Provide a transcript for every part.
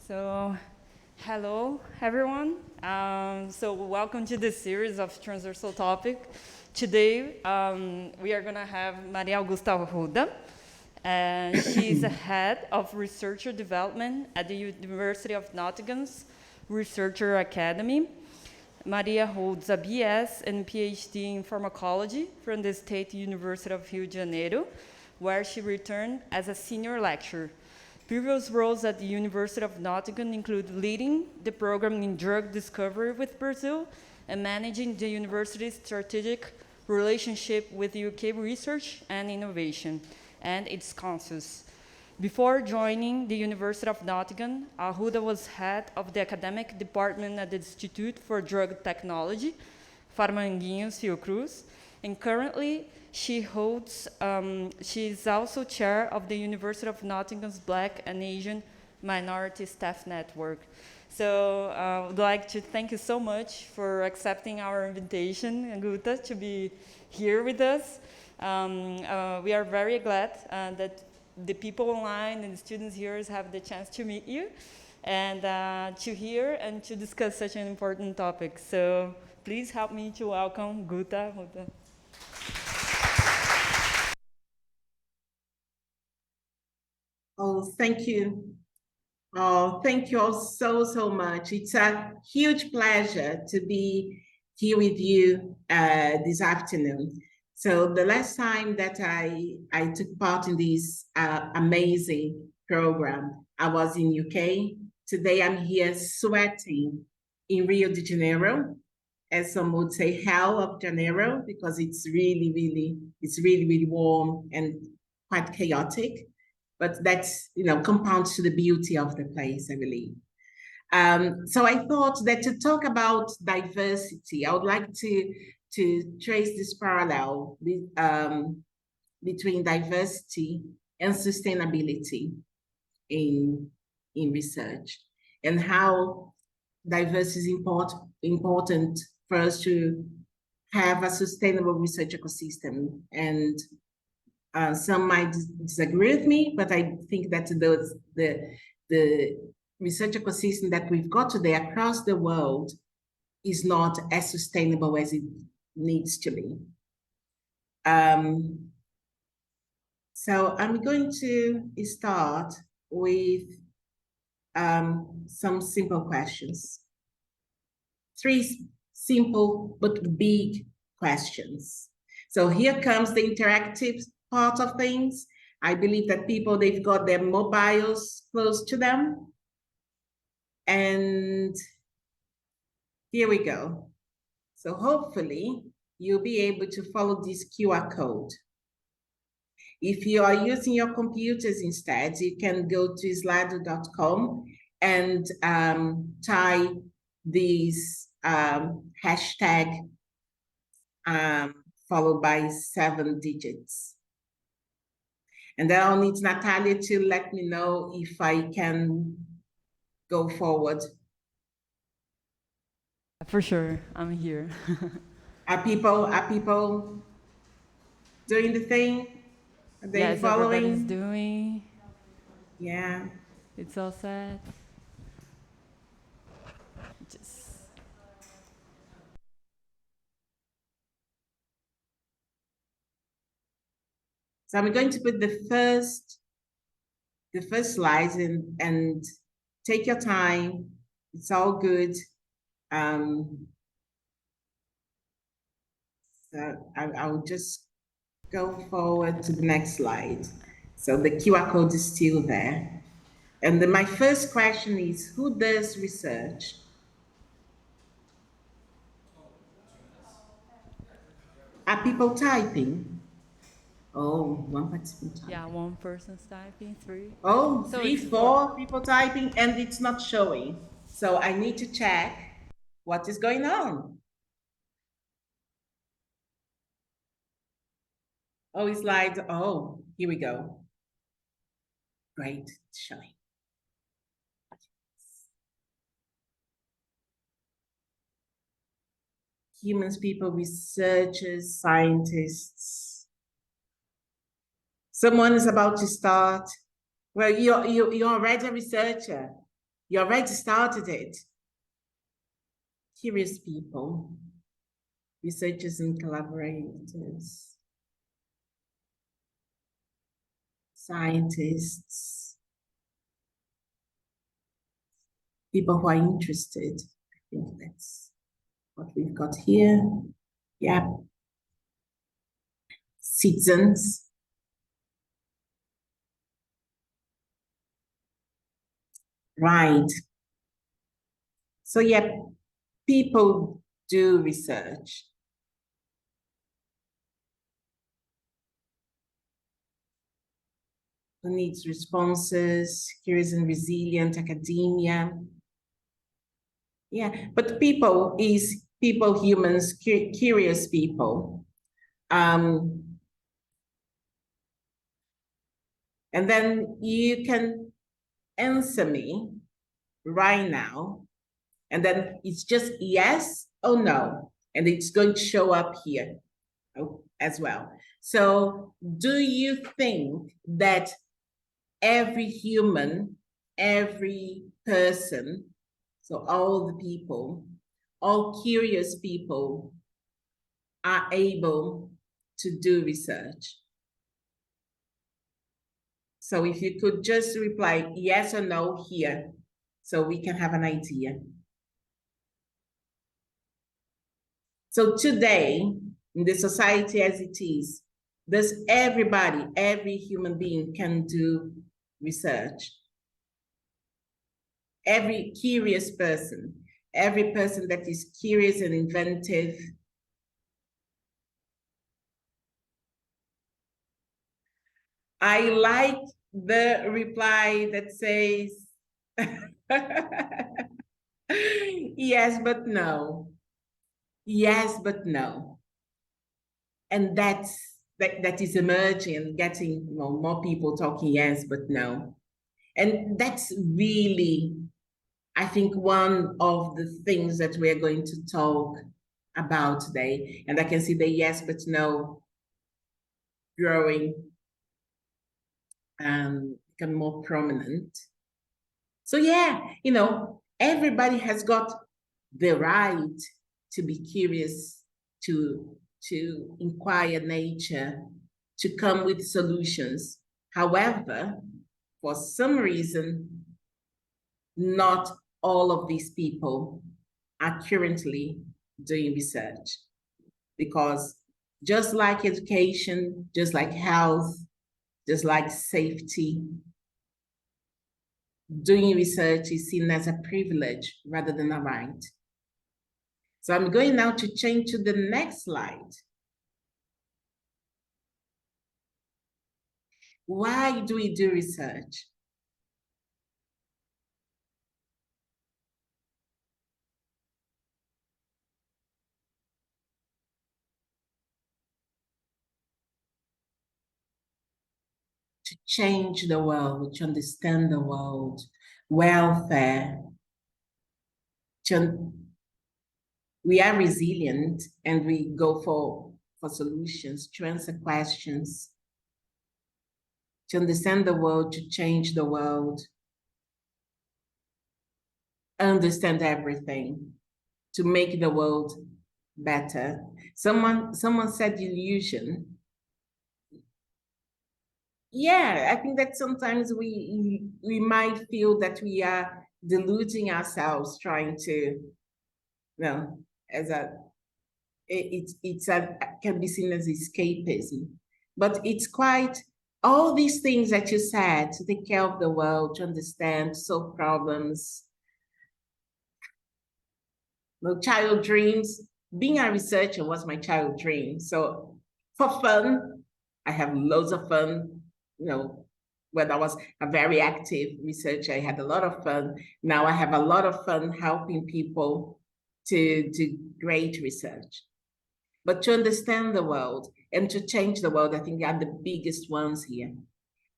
So, hello everyone. So welcome to this series of transversal topic. Today we are going to have Maria Augusta Arruda. She's a head of researcher development at the University of Nottingham's Researcher Academy. Maria holds a BS and PhD in pharmacology from the State University of Rio de Janeiro, where she returned as a senior lecturer. Previous roles at the University of Nottingham include leading the program in drug discovery with Brazil and managing the university's strategic relationship with UK research and innovation and its councils. Before joining the University of Nottingham, Arruda was head of the academic department at the Institute for Drug Technology, Farmanguinhos, Fiocruz, and currently she is also chair of the University of Nottingham's Black and Asian Minority Staff Network. So I would like to thank you so much for accepting our invitation, Augusta, to be here with us. We are very glad that the people online and the students here have the chance to meet you and to hear and to discuss such an important topic. So please help me to welcome Guta. Oh, thank you. Oh, thank you all so much. It's a huge pleasure to be here with you this afternoon. So the last time that I took part in this amazing program, I was in UK. Today I'm here sweating in Rio de Janeiro, as some would say, hell of Janeiro, because it's really warm and quite chaotic. But that's, compounds to the beauty of the place, I believe. So I thought that to talk about diversity, I would like to trace this parallel between diversity and sustainability in research, and how diversity is important for us to have a sustainable research ecosystem. And some might disagree with me, but I think that the research ecosystem that we've got today across the world is not as sustainable as it needs to be. So I'm going to start with some simple questions. 3 simple but big questions. So here comes the interactive part of things. I believe that people, they've got their mobiles close to them. And here we go. So hopefully you'll be able to follow this QR code. If you are using your computers instead, you can go to slido.com and type this hashtag followed by 7 digits. And then I'll need Natalia to let me know if I can go forward. For sure, I'm here. Are people doing the thing? Are they yes, following? Everybody's doing. Yeah. It's all set. So I'm going to put the first slides and take your time. It's all good. So I'll just go forward to the next slide. So the QR code is still there. And then my first question is, who does research? Are people typing? Oh, one participant typing. Yeah, one person's typing, 3. Oh, so 3, 4 people typing, and it's not showing. So I need to check what is going on. Oh, slides. Oh, here we go. Great, it's showing. Humans, people, researchers, scientists. Someone is about to start. Well, you're already a researcher. You already started it. Curious people, researchers and collaborators, scientists, people who are interested. I think that's what we've got here. Yeah. Citizens. Right. So yeah, people do research. Who needs responses, curious and resilient academia. Yeah, but people is people, humans, curious people. And then you can answer me right now, and then it's just yes or no, and it's going to show up here as well. So do you think that every human, every person, so all the people, all curious people are able to do research? So if you could just reply yes or no here, so we can have an idea. So today, in the society as it is, does everybody, every human being can do research? Every curious person, every person that is curious and inventive. I like the reply that says, yes, but no. Yes, but no. And that is emerging and getting more people talking yes, but no. And that's really, I think, one of the things that we're going to talk about today. And I can see the yes, but no growing and become more prominent. So yeah, everybody has got the right to be curious, to inquire nature, to come with solutions. However, for some reason, not all of these people are currently doing research, because just like education, just like health, just like safety, doing research is seen as a privilege rather than a right. So I'm going now to change to the next slide. Why do we do research? To change the world, to understand the world, welfare. We are resilient and we go for solutions, to answer questions, to understand the world, to change the world, understand everything, to make the world better. Someone said illusion. Yeah, I think that sometimes we might feel that we are deluding ourselves, trying to, as it's can be seen as escapism, but it's quite all these things that you said, to take care of the world, to understand, to solve problems. Child dreams. Being a researcher was my child dream. So for fun, I have loads of fun. When I was a very active researcher, I had a lot of fun. Now I have a lot of fun helping people to do great research. But to understand the world and to change the world, I think are the biggest ones here.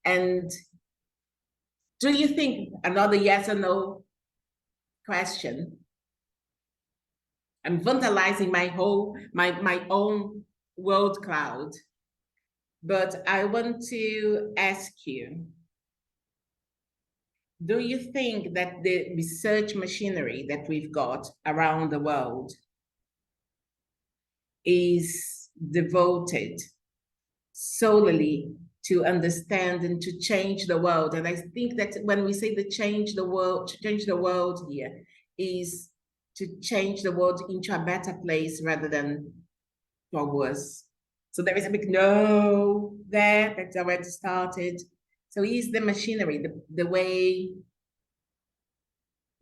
And do you think, another yes or no question, I'm vandalizing my own word cloud, but I want to ask you, do you think that the research machinery that we've got around the world is devoted solely to understand and to change the world? And I think that when we say the change the world here is to change the world into a better place rather than for worse. So there is a big no there, that's already started. So is the machinery, the way,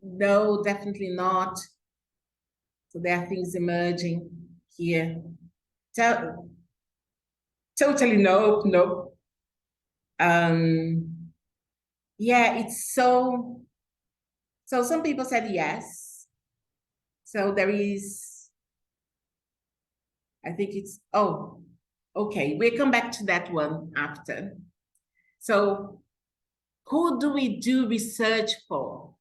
no, definitely not. So there are things emerging here. So, totally nope, nope. Yeah, it's so some people said yes. So there is, I think it's, oh, okay, we'll come back to that one after. So who do we do research for?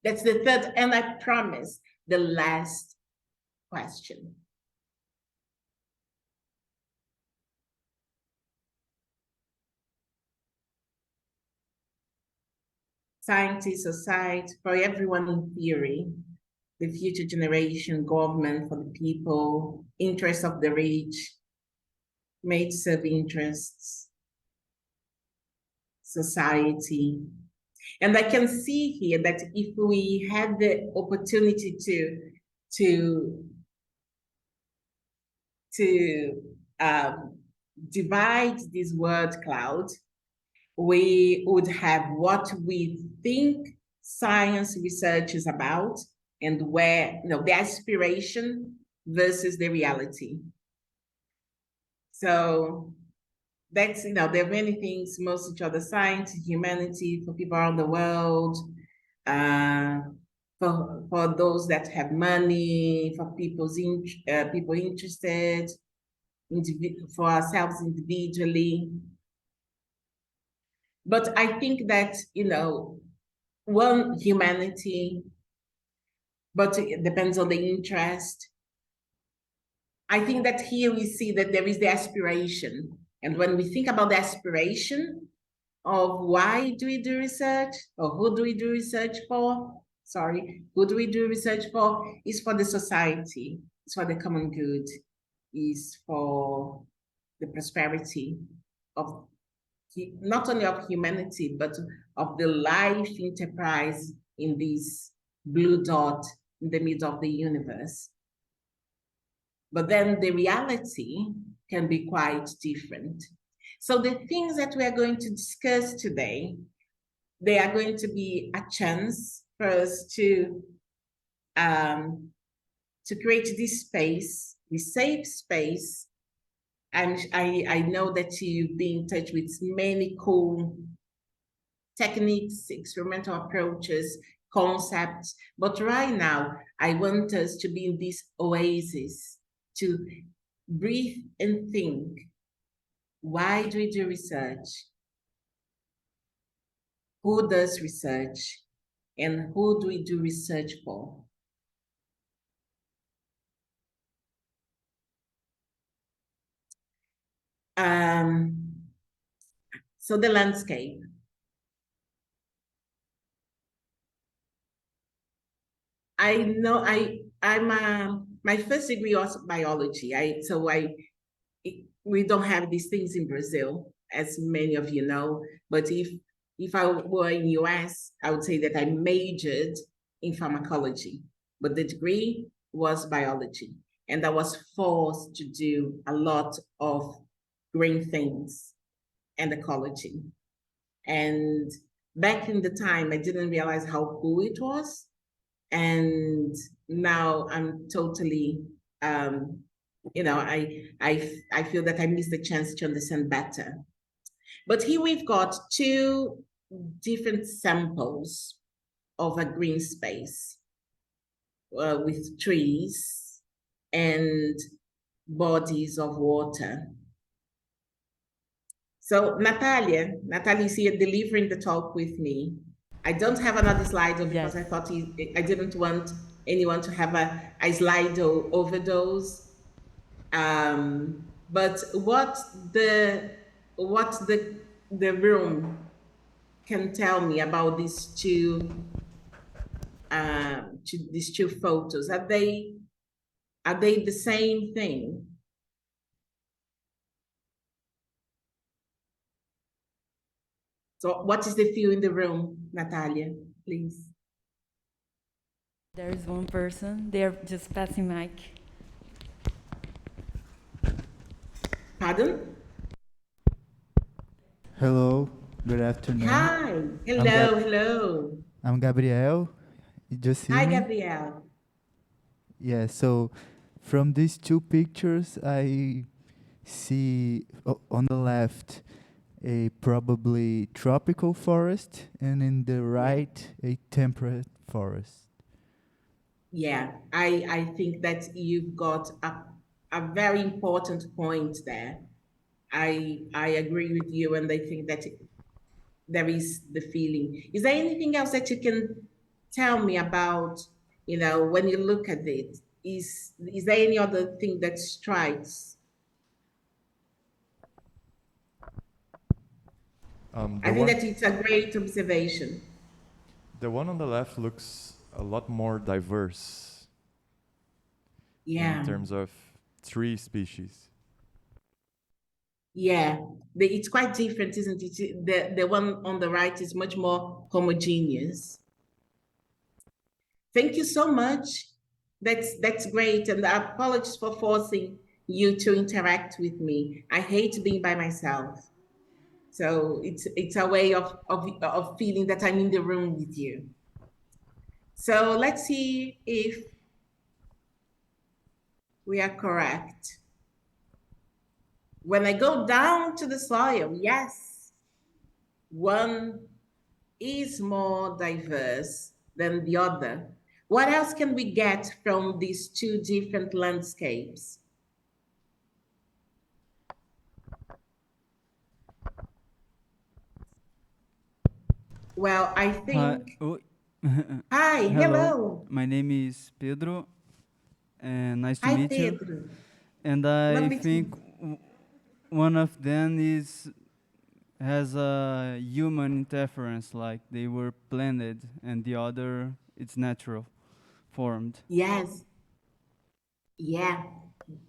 That's the third, and I promise, the last question. Scientists, society, for everyone in theory, the future generation, government, for the people, interests of the rich, made to serve interests, society. And I can see here that if we had the opportunity to divide this word cloud, we would have what we think science research is about and where, the aspiration versus the reality. So that's, there are many things, most each other, science, humanity, for people around the world, for those that have money, for people interested, for ourselves individually. But I think that, one, humanity, but it depends on the interest. I think that here we see that there is the aspiration. And when we think about the aspiration of why do we do research, or who do we do research for? Sorry, who do we do research for? Is for the society, it's for the common good, is for the prosperity of not only of humanity, but of the life enterprise in this blue dot in the middle of the universe. But then the reality can be quite different. So the things that we are going to discuss today, they are going to be a chance for us to create this space, this safe space. And I know that you've been in touch with many cool techniques, experimental approaches, concepts. But right now, I want us to be in this oasis, to breathe and think. Why do we do research? Who does research? And who do we do research for? So the landscape. I know my first degree was biology. We don't have these things in Brazil, as many of you know. But if I were in US, I would say that I majored in pharmacology, but the degree was biology. And I was forced to do a lot of green things and ecology. And back in the time, I didn't realize how cool it was. And now I'm totally, I feel that I missed the chance to understand better. But here we've got two different samples of a green space with trees and bodies of water. So Natalia is here delivering the talk with me. I don't have another slide because I thought I didn't want anyone to have a slide overdose. But what the room can tell me about these two photos? Are they the same thing? So what is the feel in the room, Natalia, please? There is one person. They are just passing mic. Pardon? Hello, good afternoon. Hi, hello. I'm Gabriel. You just see Hi, me? Gabriel. Yeah, so from these two pictures, I see on the left a probably tropical forest, and in the right, a temperate forest. Yeah, I think that you've got a very important point there. I agree with you, and I think that there is the feeling. Is there anything else that you can tell me about, when you look at it? Is there any other thing that strikes? I think that it's a great observation. The one on the left looks a lot more diverse Yeah. in terms of tree species. Yeah, it's quite different, isn't it? The one on the right is much more homogeneous. Thank you so much. That's great, and apologies for forcing you to interact with me. I hate being by myself, so it's a way of feeling that I'm in the room with you. So let's see if we are correct. When I go down to the soil, yes, one is more diverse than the other. What else can we get from these two different landscapes? Well, I think. Hi, hello. My name is Pedro, and nice to Hi, meet you. Pedro. And I Lovely to think one of them has a human interference, like they were planted, and the other it's natural, formed. Yes. Yeah.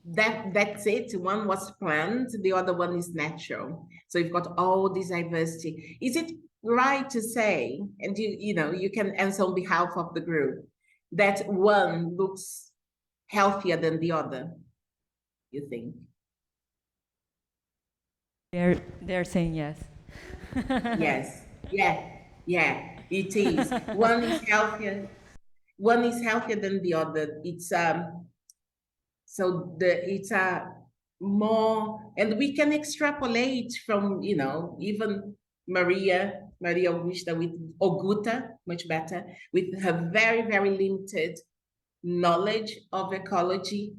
That's it. One was planned, the other one is natural. So you've got all this diversity. Is it right to say, and you can answer on behalf of the group, that one looks healthier than the other, you think? They're saying yes. Yes. Yeah, it is. One is healthier. One is healthier than the other. It's it's a more, and we can extrapolate from even Maria Augusta with Augusta, much better, with her very, very limited knowledge of ecology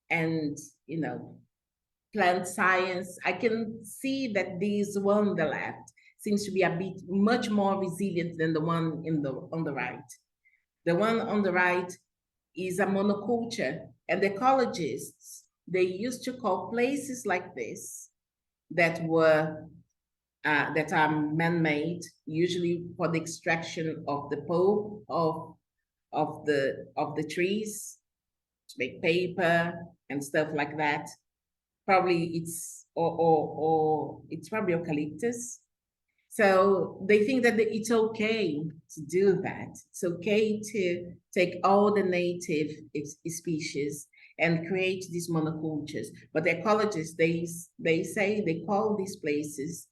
and plant science. I can see that this one on the left seems to be a bit much more resilient than the one on the right. The one on the right is a monoculture, and ecologists, they used to call places like this that are man-made, usually for the extraction of the pulp of the trees to make paper and stuff like that. Probably it's or it's probably eucalyptus. So they think that it's okay to do that. It's okay to take all the native species and create these monocultures. But the ecologists, they call these places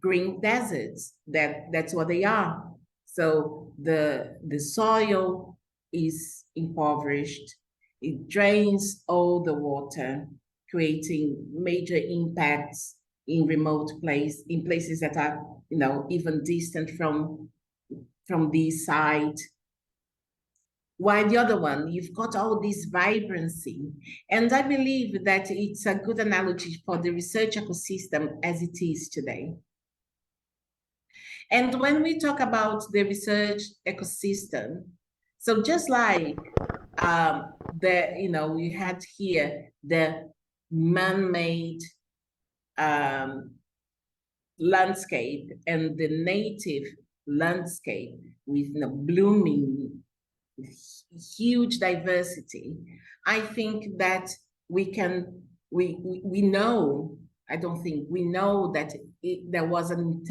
green deserts. That's what they are. So the soil is impoverished. It drains all the water, creating major impacts in places that are even distant from this site. While the other one, you've got all this vibrancy. And I believe that it's a good analogy for the research ecosystem as it is today. And when we talk about the research ecosystem, so just like we had here the man-made landscape and the native landscape with blooming, huge diversity, I think that we know, I don't think, we know that there was an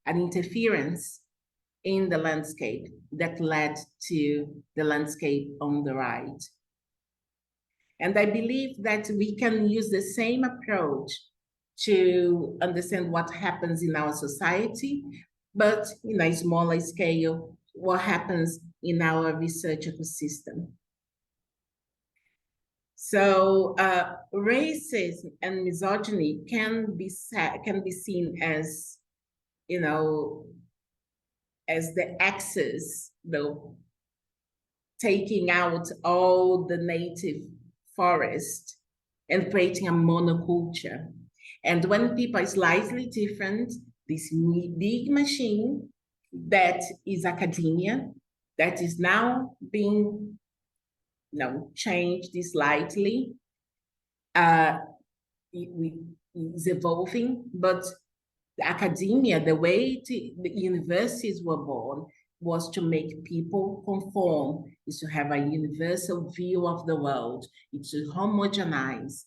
interference in the landscape that led to the landscape on the right. And I believe that we can use the same approach to understand what happens in our society, but in a smaller scale, what happens in our research ecosystem. So racism and misogyny can be seen as, as the axis, though, taking out all the native forest and creating a monoculture. And when people are slightly different, this big machine that is academia, that is now being changed slightly, is evolving, but the academia, the way the universities were born, was to make people conform, is to have a universal view of the world, it's to homogenize,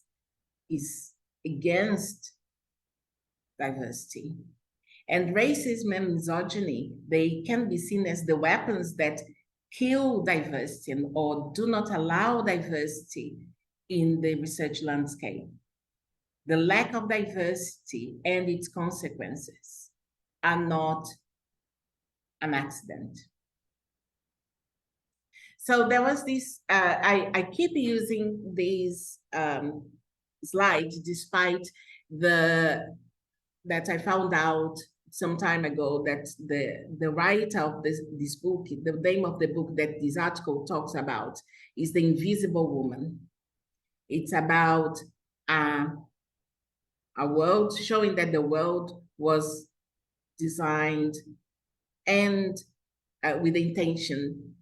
is against diversity. And racism and misogyny, they can be seen as the weapons that kill diversity or do not allow diversity in the research landscape. The lack of diversity and its consequences are not an accident. So there was this, I keep using these slides despite that I found out some time ago that the writer of this book, the name of the book that this article talks about is The Invisible Woman. It's about a world, showing that the world was designed and with the intention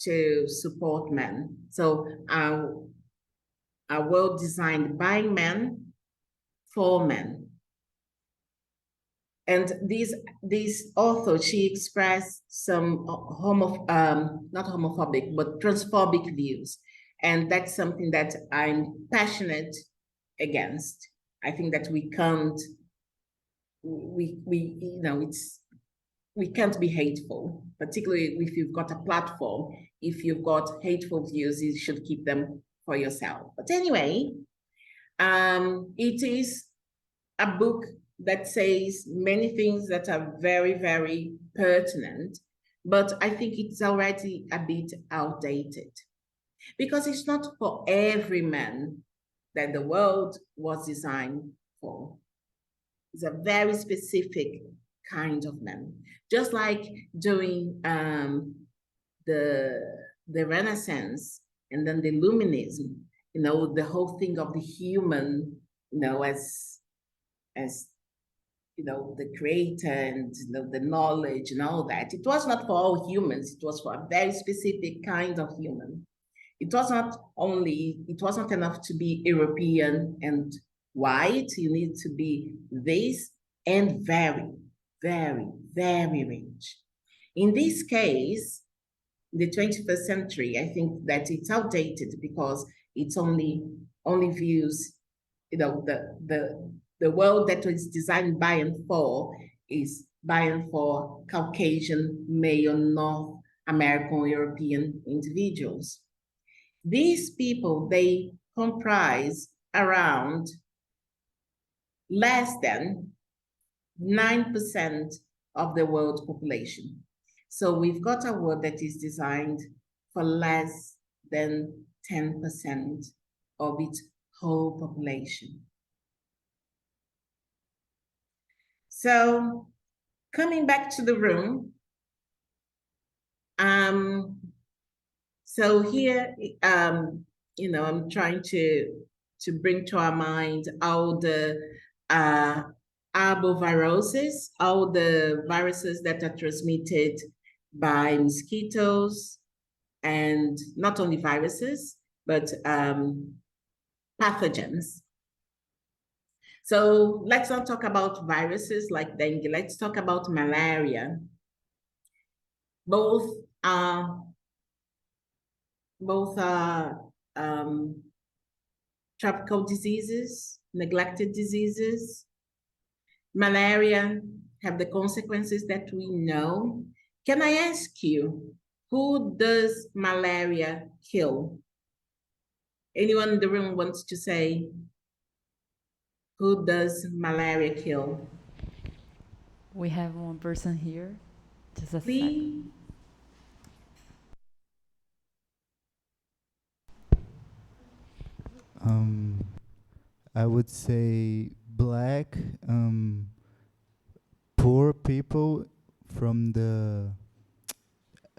to support men. So a world designed by men for men. And this author, she expressed some not homophobic, but transphobic views. And that's something that I'm passionate against. I think that we can't, we can't be hateful, particularly if you've got a platform. If you've got hateful views, you should keep them for yourself. But anyway, it is a book that says many things that are very, very pertinent, but I think it's already a bit outdated because it's not for every man that the world was designed for. It's a very specific kind of man. Just like during the Renaissance and then the Illuminism, the whole thing of the human, as the creator and the knowledge and all that. It was not for all humans. It was for a very specific kind of human. It was not enough to be European and white. You need to be this and very, very, very rich. In this case, the 21st century, I think that it's outdated because it's only views, the world that was designed by and for is by and for Caucasian, male, North American, European individuals. These people, they comprise around less than 9% of the world's population. So we've got a world that is designed for less than 10% of its whole population. So coming back to the room, so here, I'm trying to bring to our mind all the arboviruses, all the viruses that are transmitted by mosquitoes, and not only viruses, but pathogens. So let's not talk about viruses like dengue. Let's talk about malaria. Both are tropical diseases, neglected diseases. Malaria have the consequences that we know. Can I ask you, who does malaria kill? Anyone in the room wants to say, who does malaria kill? We have one person here. Just a Please. second. I would say black, poor people from the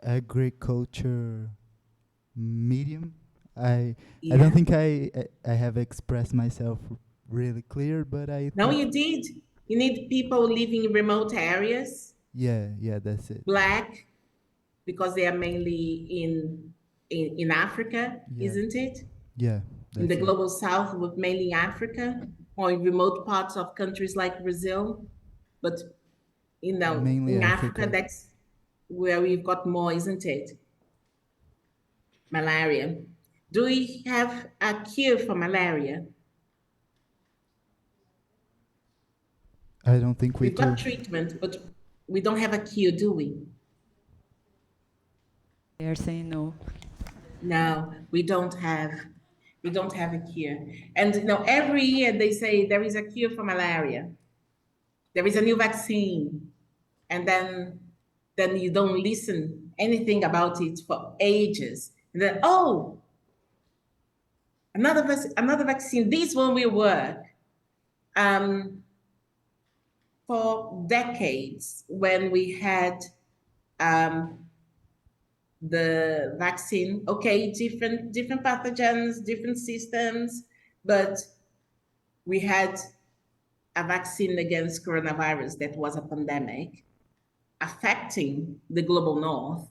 agriculture medium. I don't think I have expressed myself really clear, but I No, think you did. You need people living in remote areas, yeah, that's it. black, because they are mainly in Africa, Yeah. isn't it? Yeah, In the that's it. global south, with mainly Africa, or in remote parts of countries like Brazil. But Mainly in Africa. Africa, that's where we've got more, isn't it? Malaria. Do we have a cure for malaria? I don't think we We've do. got treatment, but we don't have a cure, do we? They are saying no. No, we don't have a cure. And every year they say there is a cure for malaria. There is a new vaccine. And then you don't listen anything about it for ages. And then, oh, another vaccine, this one will work. For decades, when we had the vaccine, okay, different pathogens, different systems, but we had a vaccine against coronavirus that was a pandemic affecting the global north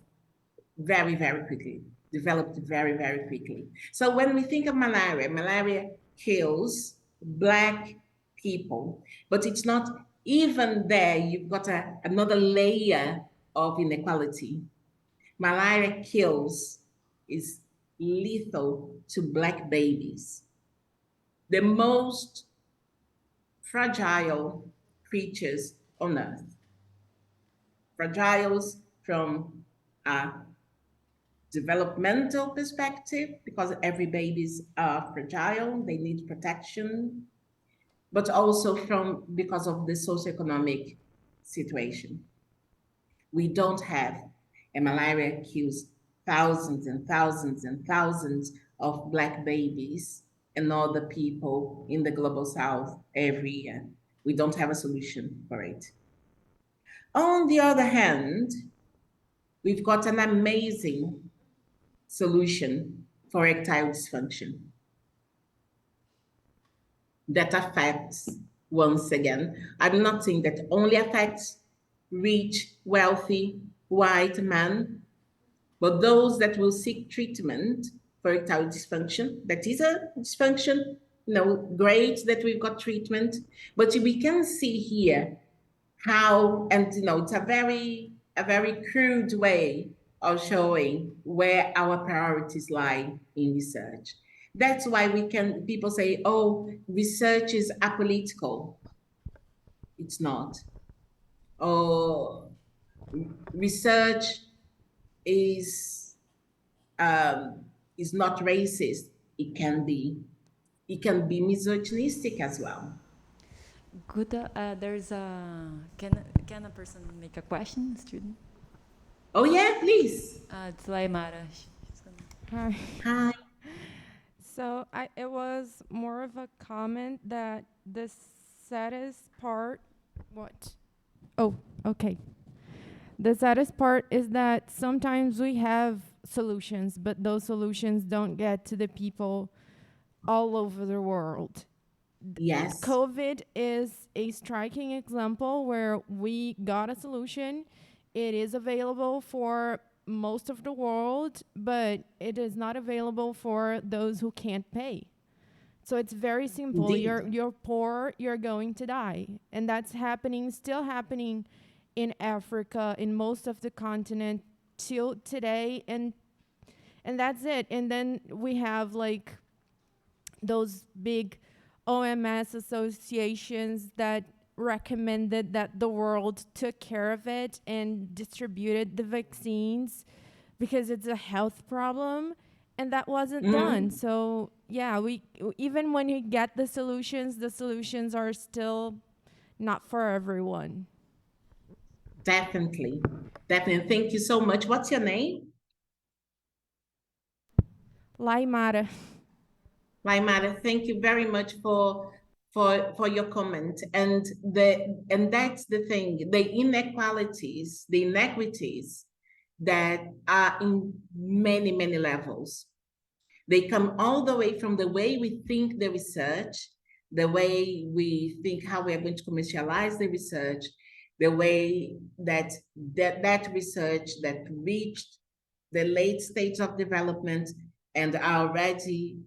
very, very quickly, developed very, very quickly. So when we think of malaria, malaria kills Black people, but it's not even there. You've got another layer of inequality. Malaria kills, is lethal to Black babies. The most fragile creatures on earth. Fragiles from a developmental perspective, because every babies are fragile, they need protection, but also because of the socioeconomic situation. We don't have, and malaria kills thousands and thousands and thousands of Black babies and other people in the global south every year. We don't have a solution for it. On the other hand, we've got an amazing solution for erectile dysfunction that affects, once again, I'm not saying that only affects rich, wealthy, white men, but those that will seek treatment for erectile dysfunction, that is a dysfunction, great that we've got treatment, but we can see here how, and it's a very crude way of showing where our priorities lie in research. That's why people say, oh, research is apolitical. It's not. Oh, research is not racist. It can be misogynistic as well. Good. There's a. Can a person make a question, student? Oh yeah, please. It's Laimara. Hi. Hi. So it was more of a comment that the saddest part, what? Oh, okay. The saddest part is that sometimes we have solutions, but those solutions don't get to the people all over the world. Yes. COVID is a striking example where we got a solution. It is available for most of the world, but it is not available for those who can't pay. So it's very simple. Indeed. You're poor, you're going to die. And that's happening, still happening in Africa, in most of the continent till today. And that's it. And then we have like those big OMS associations that recommended that the world took care of it and distributed the vaccines because it's a health problem, and that wasn't done. So yeah, we even when you get the solutions are still not for everyone. Definitely. Definitely. Thank you so much. What's your name? Laimara. Laimara, thank you very much for your comment. And that's the thing, the inequalities, the inequities that are in many, many levels. They come all the way from the way we think the research, the way we think how we are going to commercialize the research, the way that research that reached the late stage of development and are already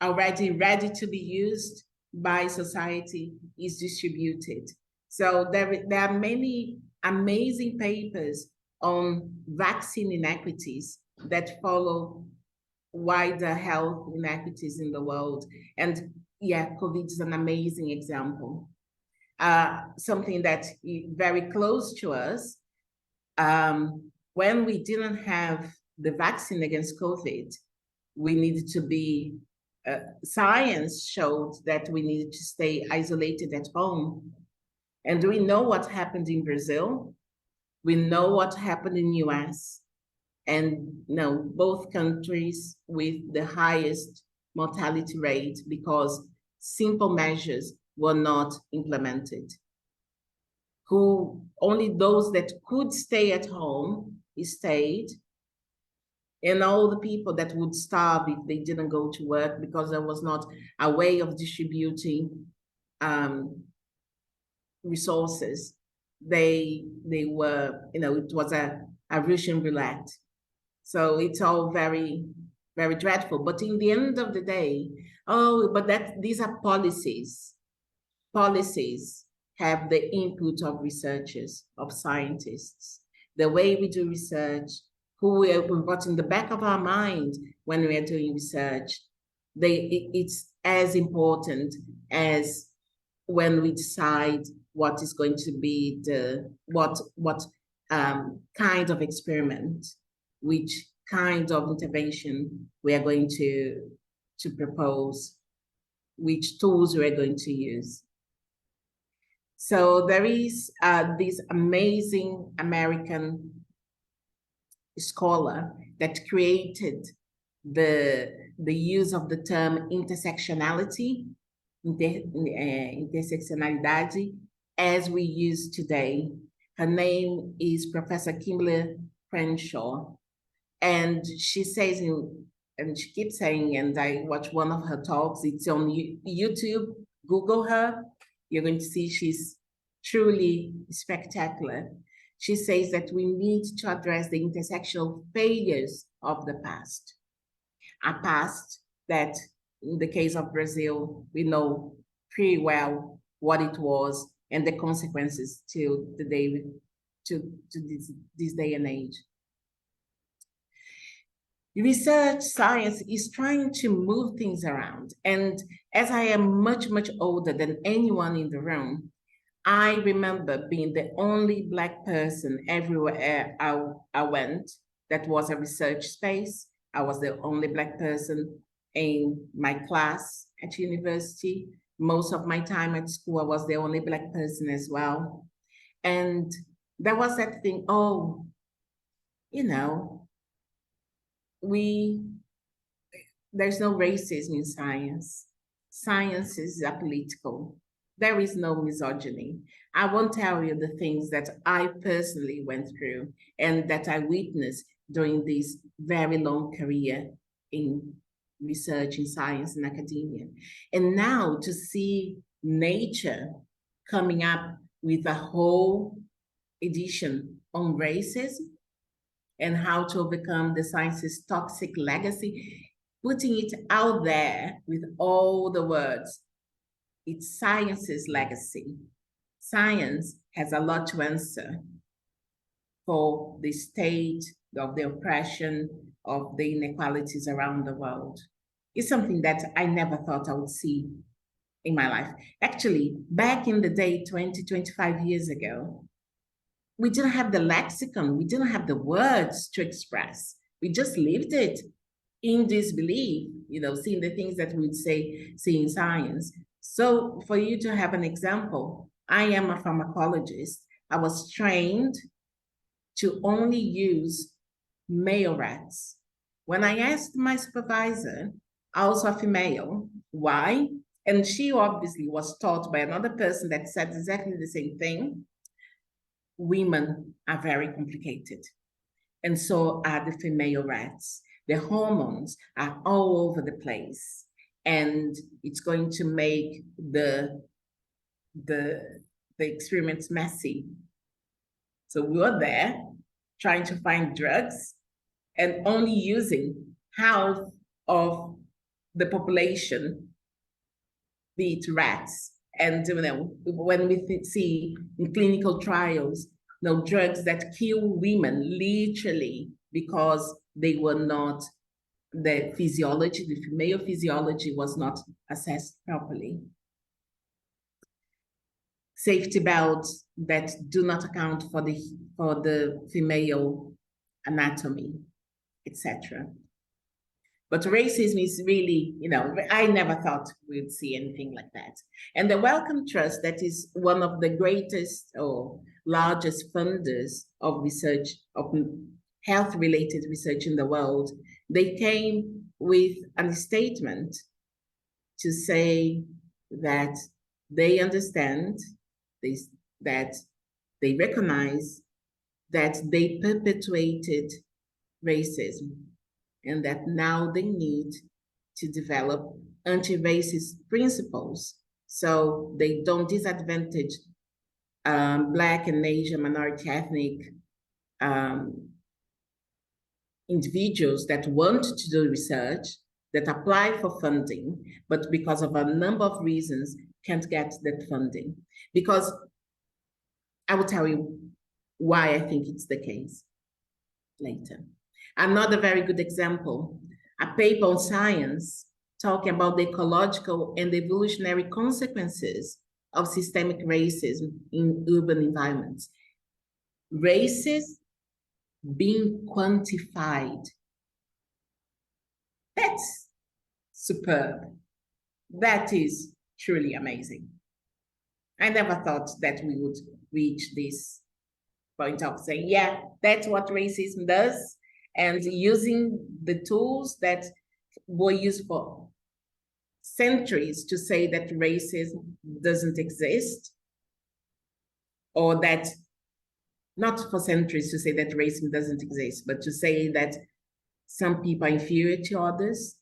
ready to be used by society is distributed. So there are many amazing papers on vaccine inequities that follow wider health inequities in the world. And yeah, COVID is an amazing example. Something that is very close to us. When we didn't have the vaccine against COVID, we needed to be, science showed that we needed to stay isolated at home. And we know what happened in Brazil. We know what happened in US. And both countries with the highest mortality rate because simple measures were not implemented. Only those that could stay at home stayed, and all the people that would starve if they didn't go to work because there was not a way of distributing resources, they were, it was a Russian roulette. So it's all very, very dreadful. But in the end of the day, these are policies. Policies have the input of researchers, of scientists. The way we do research, what's in the back of our mind when we are doing research, it's as important as when we decide what is going to be what kind of experiment, which kind of intervention we are going to propose, which tools we are going to use. So there is this amazing American scholar that created the use of the term intersectionality, intersectionalidade, as we use today. Her name is Professor Kimberly Crenshaw. And she says, and she keeps saying, and I watch one of her talks, it's on YouTube, Google her, you're going to see she's truly spectacular. She says that we need to address the intersectional failures of the past. A past that, in the case of Brazil, we know pretty well what it was and the consequences to this day and age. Research science is trying to move things around. And as I am much, much older than anyone in the room, I remember being the only Black person everywhere I went that was a research space. I was the only Black person in my class at university. Most of my time at school, I was the only Black person as well. And there was that thing, there's no racism in science. Science is apolitical. There is no misogyny. I won't tell you the things that I personally went through and that I witnessed during this very long career in research in science and academia. And now to see Nature coming up with a whole edition on racism and how to overcome the science's toxic legacy, putting it out there with all the words. It's science's legacy. Science has a lot to answer for the state of the oppression, of the inequalities around the world. It's something that I never thought I would see in my life. Actually, back in the day, 20, 25 years ago, we didn't have the lexicon, we didn't have the words to express. We just lived it in disbelief, seeing the things that we would see in science. So for you to have an example, I am a pharmacologist. I was trained to only use male rats. When I asked my supervisor, also a female, why? And she obviously was taught by another person that said exactly the same thing. Women are very complicated. And so are the female rats. The hormones are all over the place. And it's going to make the experiments messy. So we were there trying to find drugs and only using half of the population, be it rats. And when we see in clinical trials, drugs that kill women literally because they were not, the physiology, the female physiology was not assessed properly. Safety belts that do not account for the female anatomy, etc. But racism is really, I never thought we'd see anything like that. And the Wellcome Trust, that is one of the greatest or largest funders of research, of health-related research in the world, they came with a statement to say that they understand, that they recognize that they perpetuated racism, and that now they need to develop anti-racist principles so they don't disadvantage Black and Asian minority ethnic individuals that want to do research, that apply for funding, but because of a number of reasons can't get that funding. Because I will tell you why I think it's the case later. Another very good example, a paper on Science talking about the ecological and evolutionary consequences of systemic racism in urban environments. Racism being quantified. That's superb. That is truly amazing. I never thought that we would reach this point of saying, yeah, that's what racism does, and using the tools that were used for centuries to say that racism doesn't exist, or that, not for centuries to say that racism doesn't exist, but to say that some people are inferior to others,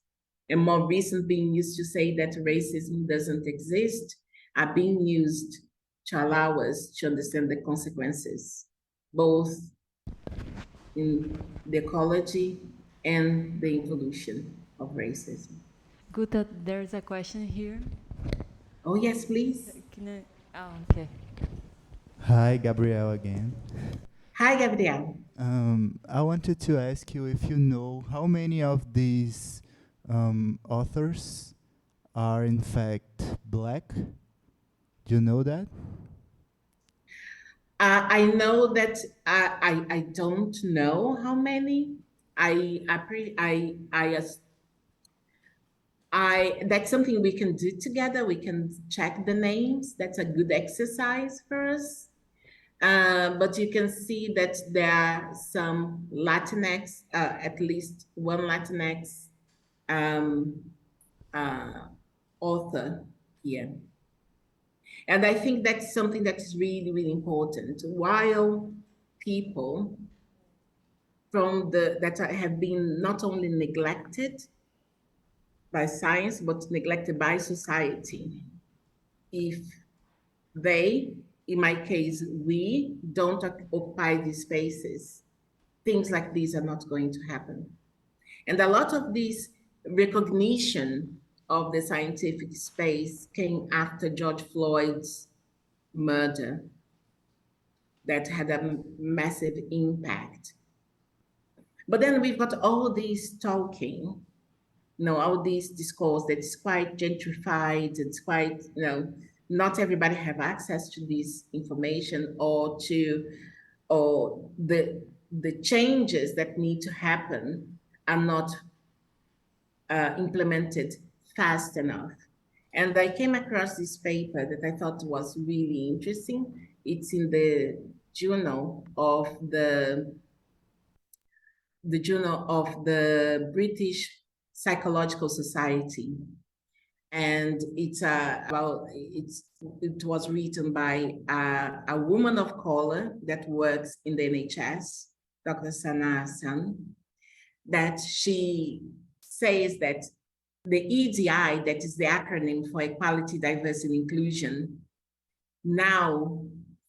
and more recent being used to say that racism doesn't exist, are being used to allow us to understand the consequences, both in the ecology and the evolution of racism. Guta, there's a question here. Oh, yes, please. Okay. Hi, Gabriel again. Hi, Gabriel. I wanted to ask you if you know how many of these authors are in fact Black. Do you know that? I know that I don't know how many. That's something we can do together. We can check the names. That's a good exercise for us. But you can see that there are some Latinx, at least one Latinx author here. And I think that's something that is really, really important. While people that have been not only neglected by science, but neglected by society, if they, in my case, we don't occupy these spaces, things like these are not going to happen. And a lot of these recognition of the scientific space came after George Floyd's murder that had a massive impact. But then we've got all these talking, all these discourse that is quite gentrified, it's quite, not everybody have access to this information or the changes that need to happen are not implemented fast enough. And I came across this paper that I thought was really interesting. It's in the journal of the British Psychological Society. And it was written by a woman of color that works in the NHS, Dr. Sana Hassan, that she says that the EDI, that is the acronym for Equality, Diversity, Inclusion, now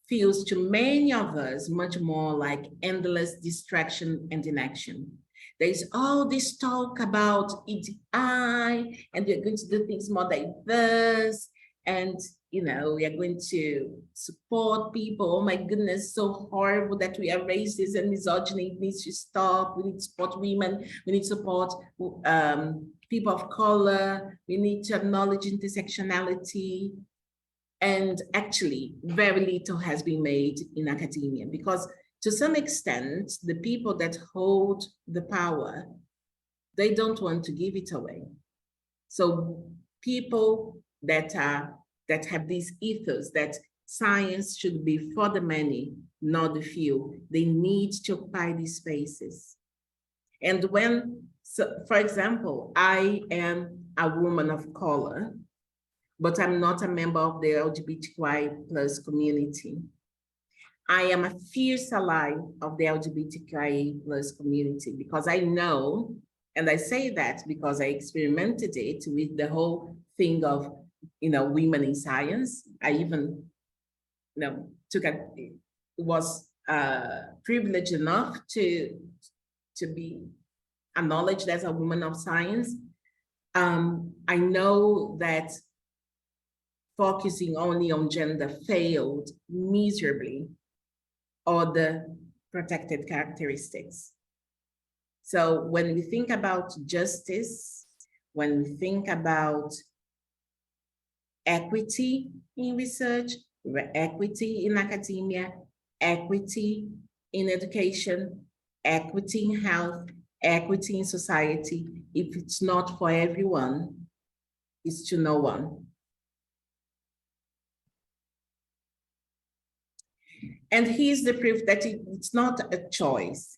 feels to many of us much more like endless distraction and inaction. There's all this talk about EDI, and we're going to do things more diverse, and we are going to support people. Oh my goodness, so horrible that we are racist and misogyny. It needs to stop. We need to support women. We need to support people of color. We need to acknowledge intersectionality. And actually, very little has been made in academia, because to some extent, the people that hold the power, they don't want to give it away. So people that have this ethos that science should be for the many, not the few, they need to occupy these spaces. And for example, I am a woman of color, but I'm not a member of the LGBTQI+ community. I am a fierce ally of the LGBTQIA+ community, because I know, and I say that because I experimented it with the whole thing of, women in science. I even, was privileged enough to be acknowledged as a woman of science. I know that focusing only on gender failed miserably or the protected characteristics. So when we think about justice, when we think about equity in research, equity in academia, equity in education, equity in health, equity in society, if it's not for everyone, it's to no one. And here's the proof that it's not a choice.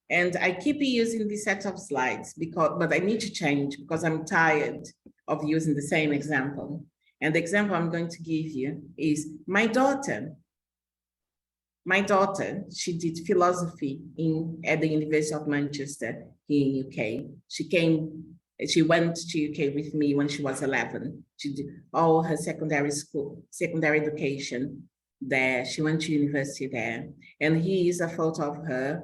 And I keep using this set of slides but I need to change because I'm tired of using the same example. And the example I'm going to give you is my daughter. My daughter, she did philosophy at the University of Manchester here in UK. She went to UK with me when she was 11. She did all her secondary education there. She went to university there. And here is a photo of her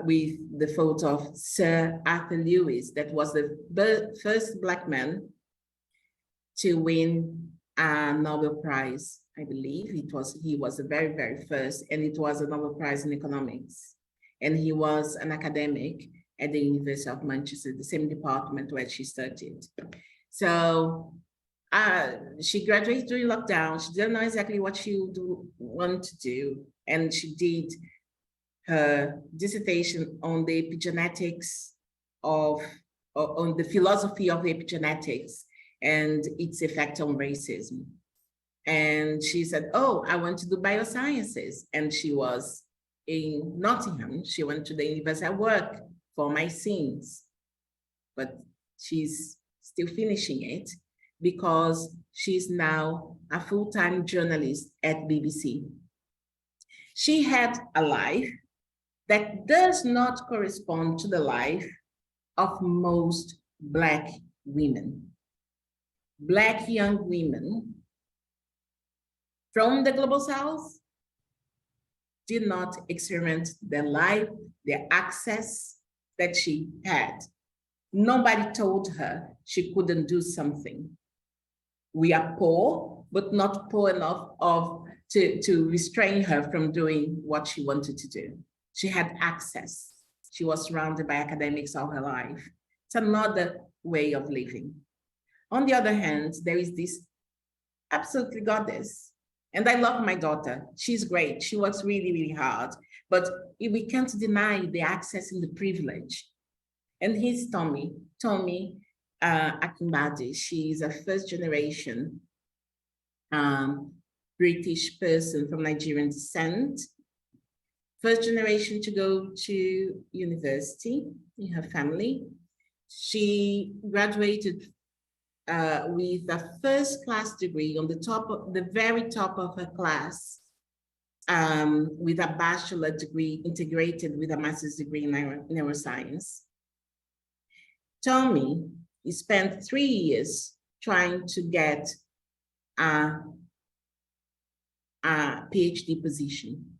with the photo of Sir Arthur Lewis, that was the first Black man to win a Nobel Prize. I believe he was the very, very first, and it was a Nobel Prize in economics. And he was an academic at the University of Manchester, the same department where she studied. So she graduated during lockdown. She didn't know exactly what she would want to do. And she did her dissertation on the epigenetics on the philosophy of epigenetics and its effect on racism. And she said, oh, I want to do biosciences. And she was in Nottingham. She went to the university. I work for my sins, but she's still finishing it because she's now a full-time journalist at BBC. She had a life that does not correspond to the life of most Black women. Black young women from the Global South did not experience their life, their access that she had. Nobody told her she couldn't do something. We are poor, but not poor enough to restrain her from doing what she wanted to do. She had access. She was surrounded by academics all her life. It's another way of living. On the other hand, there is this absolutely goddess. And I love my daughter. She's great. She works really, really hard. But we can't deny the access and the privilege. And here's Tommy Akimbadi. She's a first generation British person from Nigerian descent. First generation to go to university in her family. She graduated with a first-class degree on the very top of her class, with a bachelor degree integrated with a master's degree in neuroscience. Tommy spent 3 years trying to get a PhD position.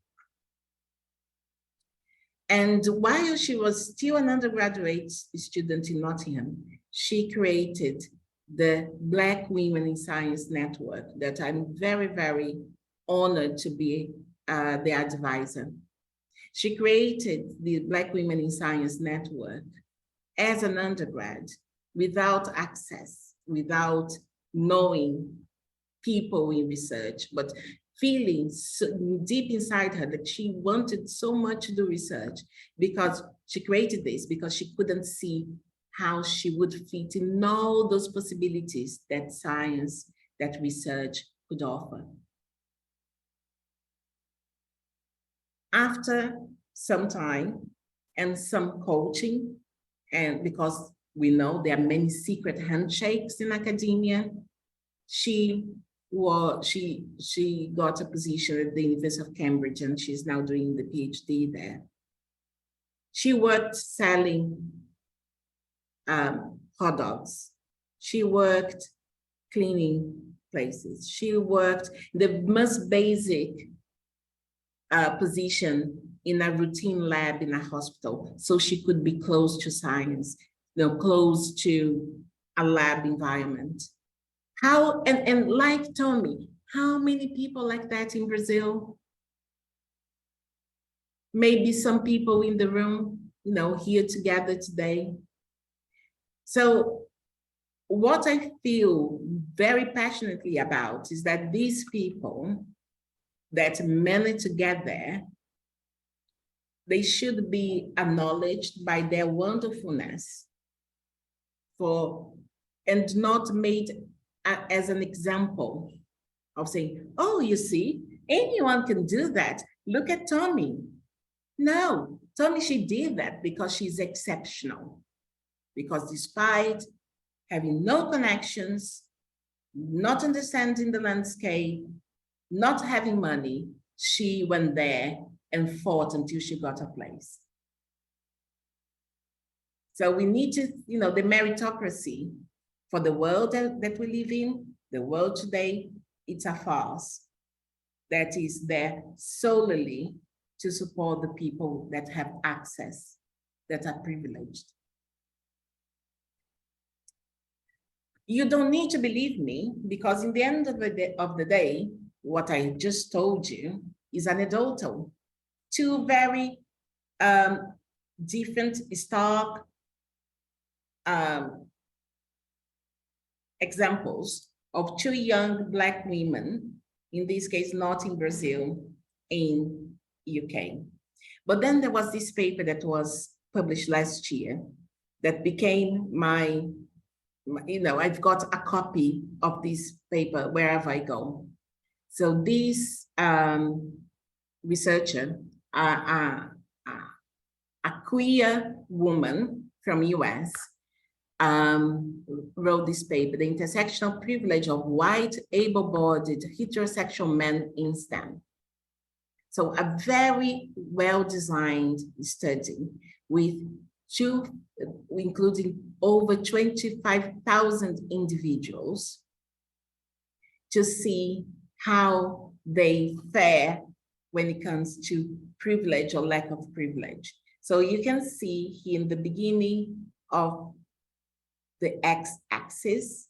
And while she was still an undergraduate student in Nottingham, she created the Black Women in Science Network that I'm very, very honored to be the advisor. She created the Black Women in Science Network as an undergrad, without access, without knowing people in research, but feeling so deep inside her that she wanted so much to do research, because she created this because she couldn't see how she would fit in all those possibilities that science, that research could offer. After some time and some coaching, and because we know there are many secret handshakes in academia, she got a position at the University of Cambridge, and she's now doing the PhD there. She worked selling hot dogs. She worked cleaning places. She worked the most basic position in a routine lab in a hospital, so she could be close to science, close to a lab environment. How, and like Tommy, how many people like that in Brazil? Maybe some people in the room, here together today. So what I feel very passionately about is that these people that managed to get there, they should be acknowledged by their wonderfulness and not made as an example of saying, oh, you see, anyone can do that. Look at Tommy. No, Tommy, she did that because she's exceptional. Because despite having no connections, not understanding the landscape, not having money, she went there and fought until she got a place. So we need to, the meritocracy for the world that we live in, the world today, it's a farce that is there solely to support the people that have access, that are privileged. You don't need to believe me, because in the end of the day, what I just told you is anecdotal. Two very different stark examples of two young Black women, in this case, not in Brazil, in UK. But then there was this paper that was published last year that became I've got a copy of this paper wherever I go. So this researcher, a queer woman from US, wrote this paper, The Intersectional Privilege of White, Able-Bodied, Heterosexual Men in STEM. So a very well-designed study with including over 25,000 individuals to see how they fare when it comes to privilege or lack of privilege. So you can see here in the beginning of the x-axis.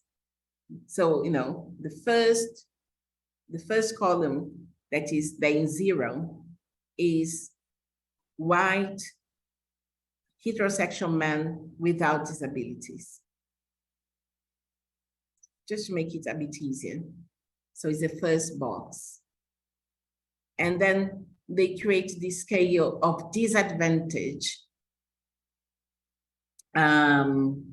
So, you know, the first column that is then 0 is white heterosexual men without disabilities. Just to make it a bit easier. So it's the first box. And then they create this scale of disadvantage in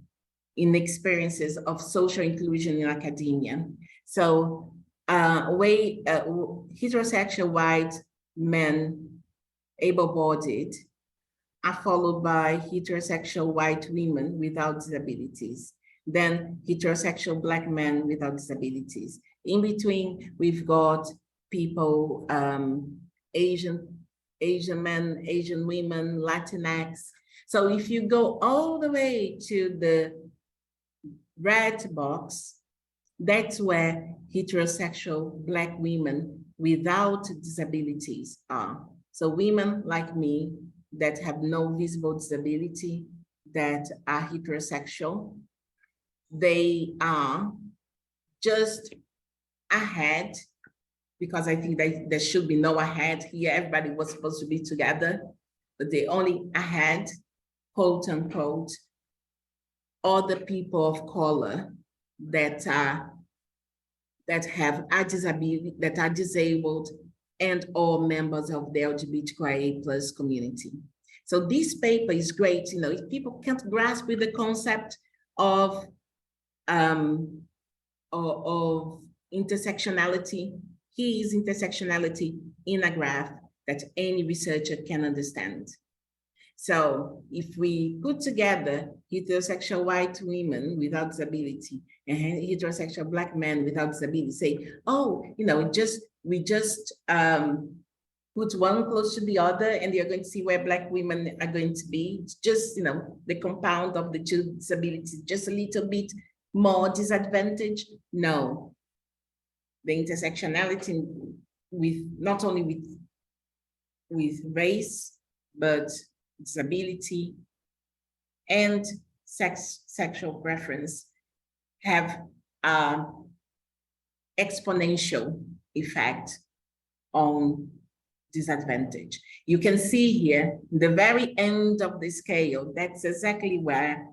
experiences of social inclusion in academia. So heterosexual white men, able-bodied, are followed by heterosexual white women without disabilities, then heterosexual Black men without disabilities. In between, we've got people, Asian men, Asian women, Latinx. So if you go all the way to the red box, that's where heterosexual Black women without disabilities are. So women like me that have no visible disability, that are heterosexual, they are just ahead, because I think that there should be no ahead here. Everybody was supposed to be together, but they only ahead, quote unquote, other people of color that have a disability, that are disabled, and or members of the LGBTQIA+ community. So this paper is great, you know, if people can't grasp with the concept of intersectionality, here is intersectionality in a graph that any researcher can understand. So if we put together heterosexual white women without disability and heterosexual Black men without disability, say, oh, you know, we just put one close to the other and you're going to see where Black women are going to be. It's just, you know, the compound of the two disabilities, just a little bit more disadvantage. No, the intersectionality with not only with race, but disability and sexual preference have exponential effect on disadvantage. You can see here, the very end of the scale, that's exactly where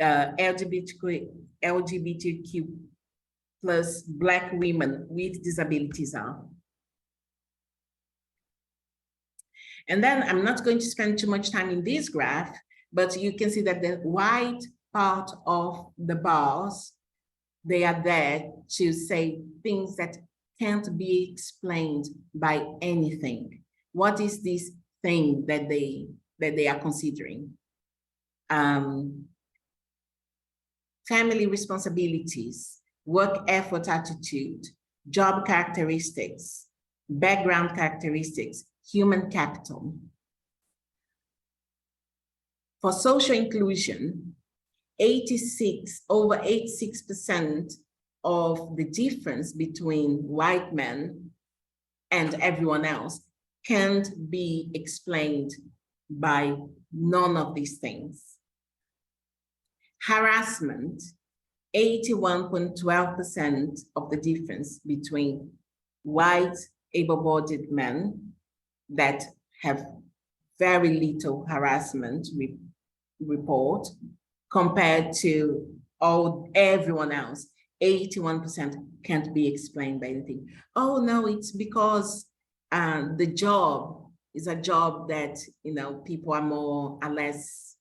LGBTQ plus Black women with disabilities are. And then I'm not going to spend too much time in this graph, but you can see that the white part of the bars, they are there to say things that can't be explained by anything. What is this thing that they are considering? Family responsibilities, work effort attitude, job characteristics, background characteristics, human capital. For social inclusion, over 86% of the difference between white men and everyone else can't be explained by none of these things. Harassment, 81.12% of the difference between white able-bodied men that have very little harassment report compared to everyone else. 81% can't be explained by anything. Oh no, it's because the job is a job that, you know, people are less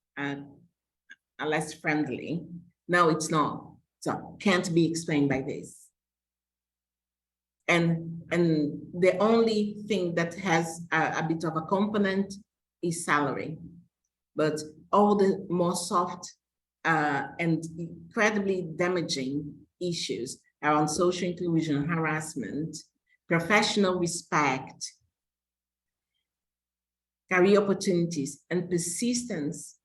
friendly. No, it's not. So can't be explained by this. And the only thing that has a bit of a component is salary, but all the more soft and incredibly damaging issues around social inclusion, harassment, professional respect, career opportunities, and persistence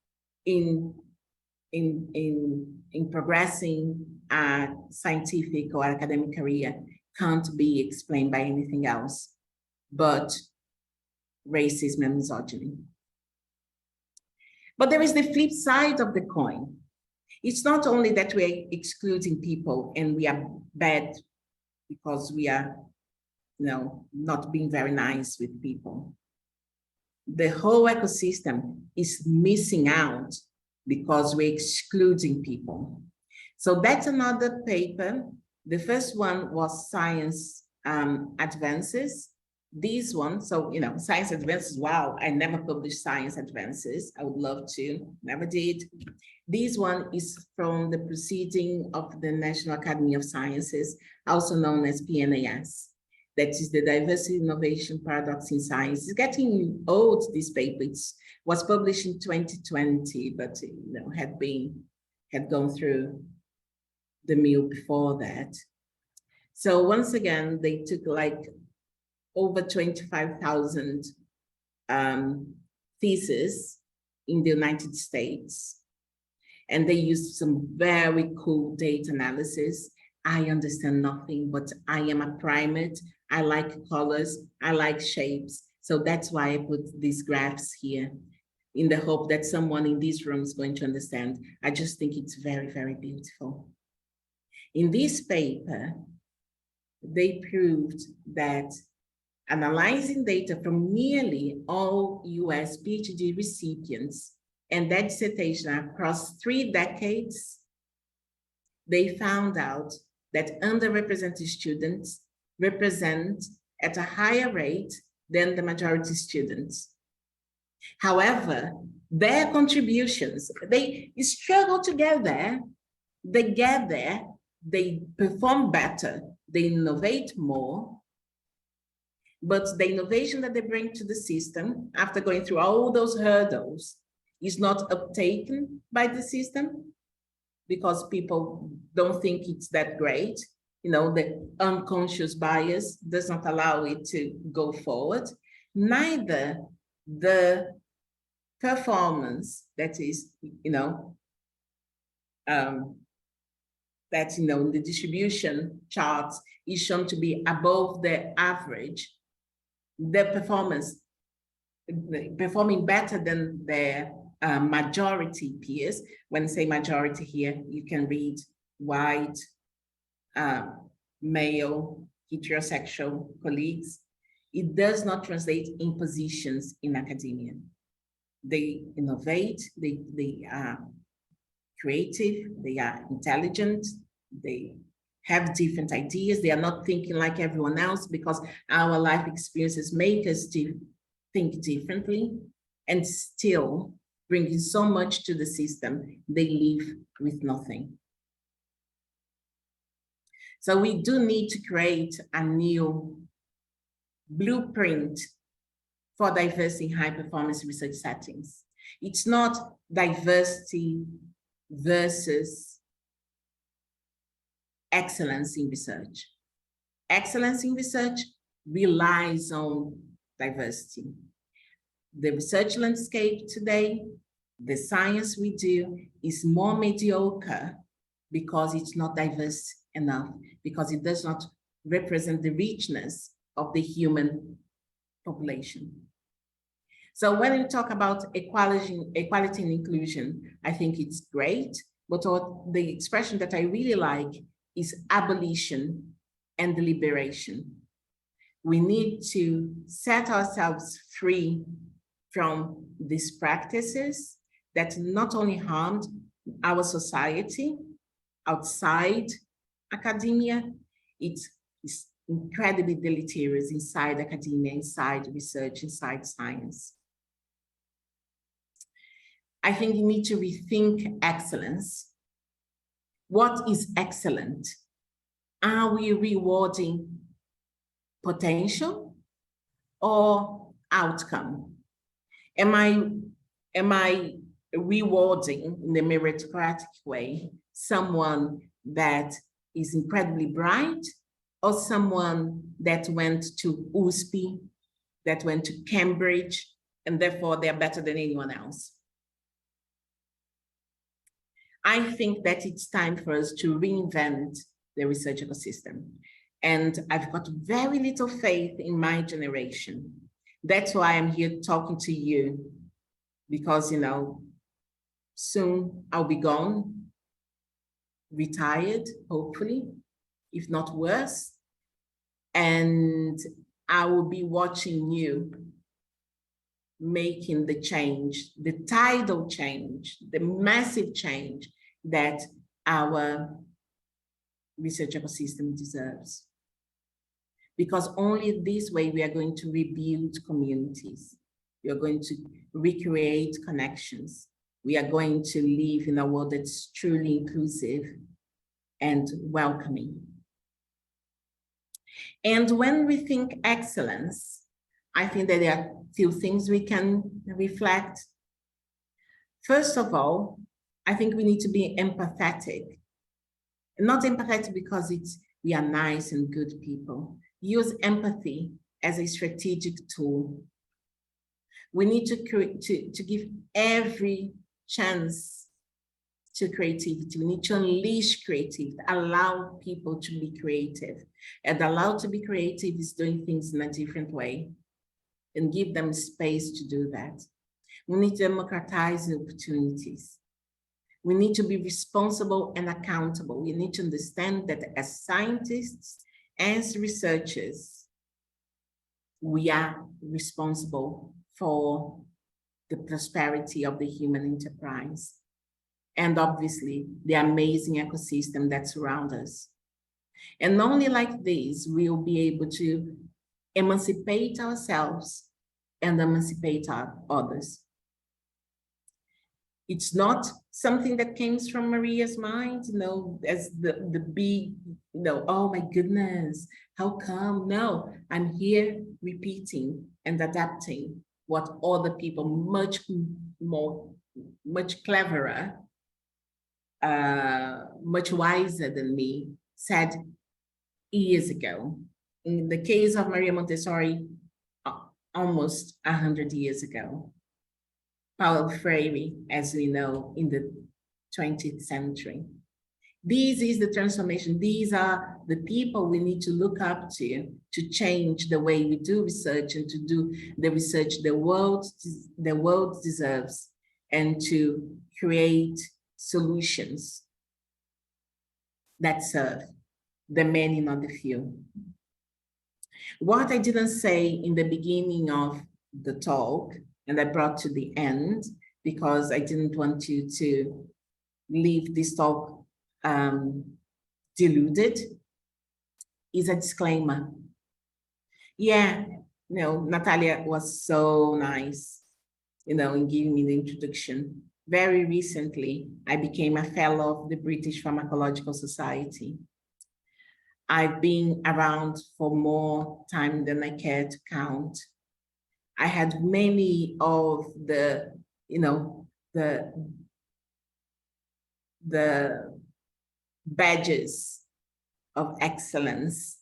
in progressing a scientific or academic career can't be explained by anything else but racism and misogyny. But there is the flip side of the coin. It's not only that we're excluding people and we are bad because we are, not being very nice with people. The whole ecosystem is missing out because we're excluding people. So that's another paper. The first one was Science Advances. This one, so, Science Advances, wow, I never published Science Advances. I would love to, never did. This one is from the proceeding of the National Academy of Sciences, also known as PNAS. That is the Diversity Innovation Paradox in Science. It's getting old, this paper. It was published in 2020, but had gone through the mill before that. So once again, they took like over 25,000 theses in the United States. And they used some very cool data analysis. I understand nothing, but I am a primate. I like colors, I like shapes. So that's why I put these graphs here in the hope that someone in this room is going to understand. I just think it's very, very beautiful. In this paper, they proved that analyzing data from nearly all US PhD recipients and their dissertation across 3 decades, they found out that underrepresented students represent at a higher rate than the majority students. However, their contributions, they struggle to get there. They get there, they perform better, they innovate more, but the innovation that they bring to the system after going through all those hurdles is not uptaken by the system because people don't think it's that great. The unconscious bias does not allow it to go forward. Neither the performance, that is, the distribution charts is shown to be above the average. The performance, performing better than their majority peers. When I say majority here, you can read white, male, heterosexual colleagues. It does not translate in positions in academia. They innovate, they are creative, they are intelligent, they have different ideas, they are not thinking like everyone else because our life experiences make us think differently, and still bringing so much to the system, they leave with nothing. So we do need to create a new blueprint for diversity in high performance research settings. It's not diversity versus excellence in research. Excellence in research relies on diversity. The research landscape today, the science we do is more mediocre because it's not diverse enough, because it does not represent the richness of the human population. So when we talk about equality and inclusion, I think it's great, but the expression that I really like is abolition and liberation. We need to set ourselves free from these practices that not only harmed our society outside academia, it is incredibly deleterious inside academia, inside research, inside science. I think you need to rethink excellence. What is excellent? Are we rewarding potential or outcome? Am I rewarding in a meritocratic way someone that is incredibly bright, or someone that went to USP, that went to Cambridge, and therefore they're better than anyone else? I think that it's time for us to reinvent the research ecosystem. And I've got very little faith in my generation. That's why I'm here talking to you, because, Soon I'll be gone, retired, hopefully, if not worse. And I will be watching you making the change, the tidal change, the massive change that our research ecosystem deserves. Because only this way we are going to rebuild communities. We are going to recreate connections. We are going to live in a world that's truly inclusive and welcoming. And when we think excellence, I think that there are a few things we can reflect. First of all, I think we need to be empathetic. Not empathetic because we are nice and good people. Use empathy as a strategic tool. We need to give every chance to creativity. We need to unleash creativity, allow people to be creative. And allowed to be creative is doing things in a different way and give them space to do that. We need to democratize opportunities. We need to be responsible and accountable. We need to understand that as scientists, as researchers, we are responsible for the prosperity of the human enterprise. And obviously, the amazing ecosystem that surrounds us. And only like this, we'll be able to emancipate ourselves and emancipate others. It's not something that came from Maria's mind, as the big, oh my goodness, how come? No, I'm here repeating and adapting what other people much cleverer, much wiser than me said years ago. In the case of Maria Montessori, almost 100 years ago. Paulo Freire, as we know, in the 20th century. This is the transformation. These are the people we need to look up to change the way we do research and to do the research the world deserves, and to create solutions that serve the many, not the few. What I didn't say in the beginning of the talk, and I brought to the end, because I didn't want you to leave this talk deluded, is a disclaimer. Yeah, Natalia was so nice, in giving me the introduction. Very recently, I became a fellow of the British Pharmacological Society. I've been around for more time than I care to count. I had many of the badges of excellence.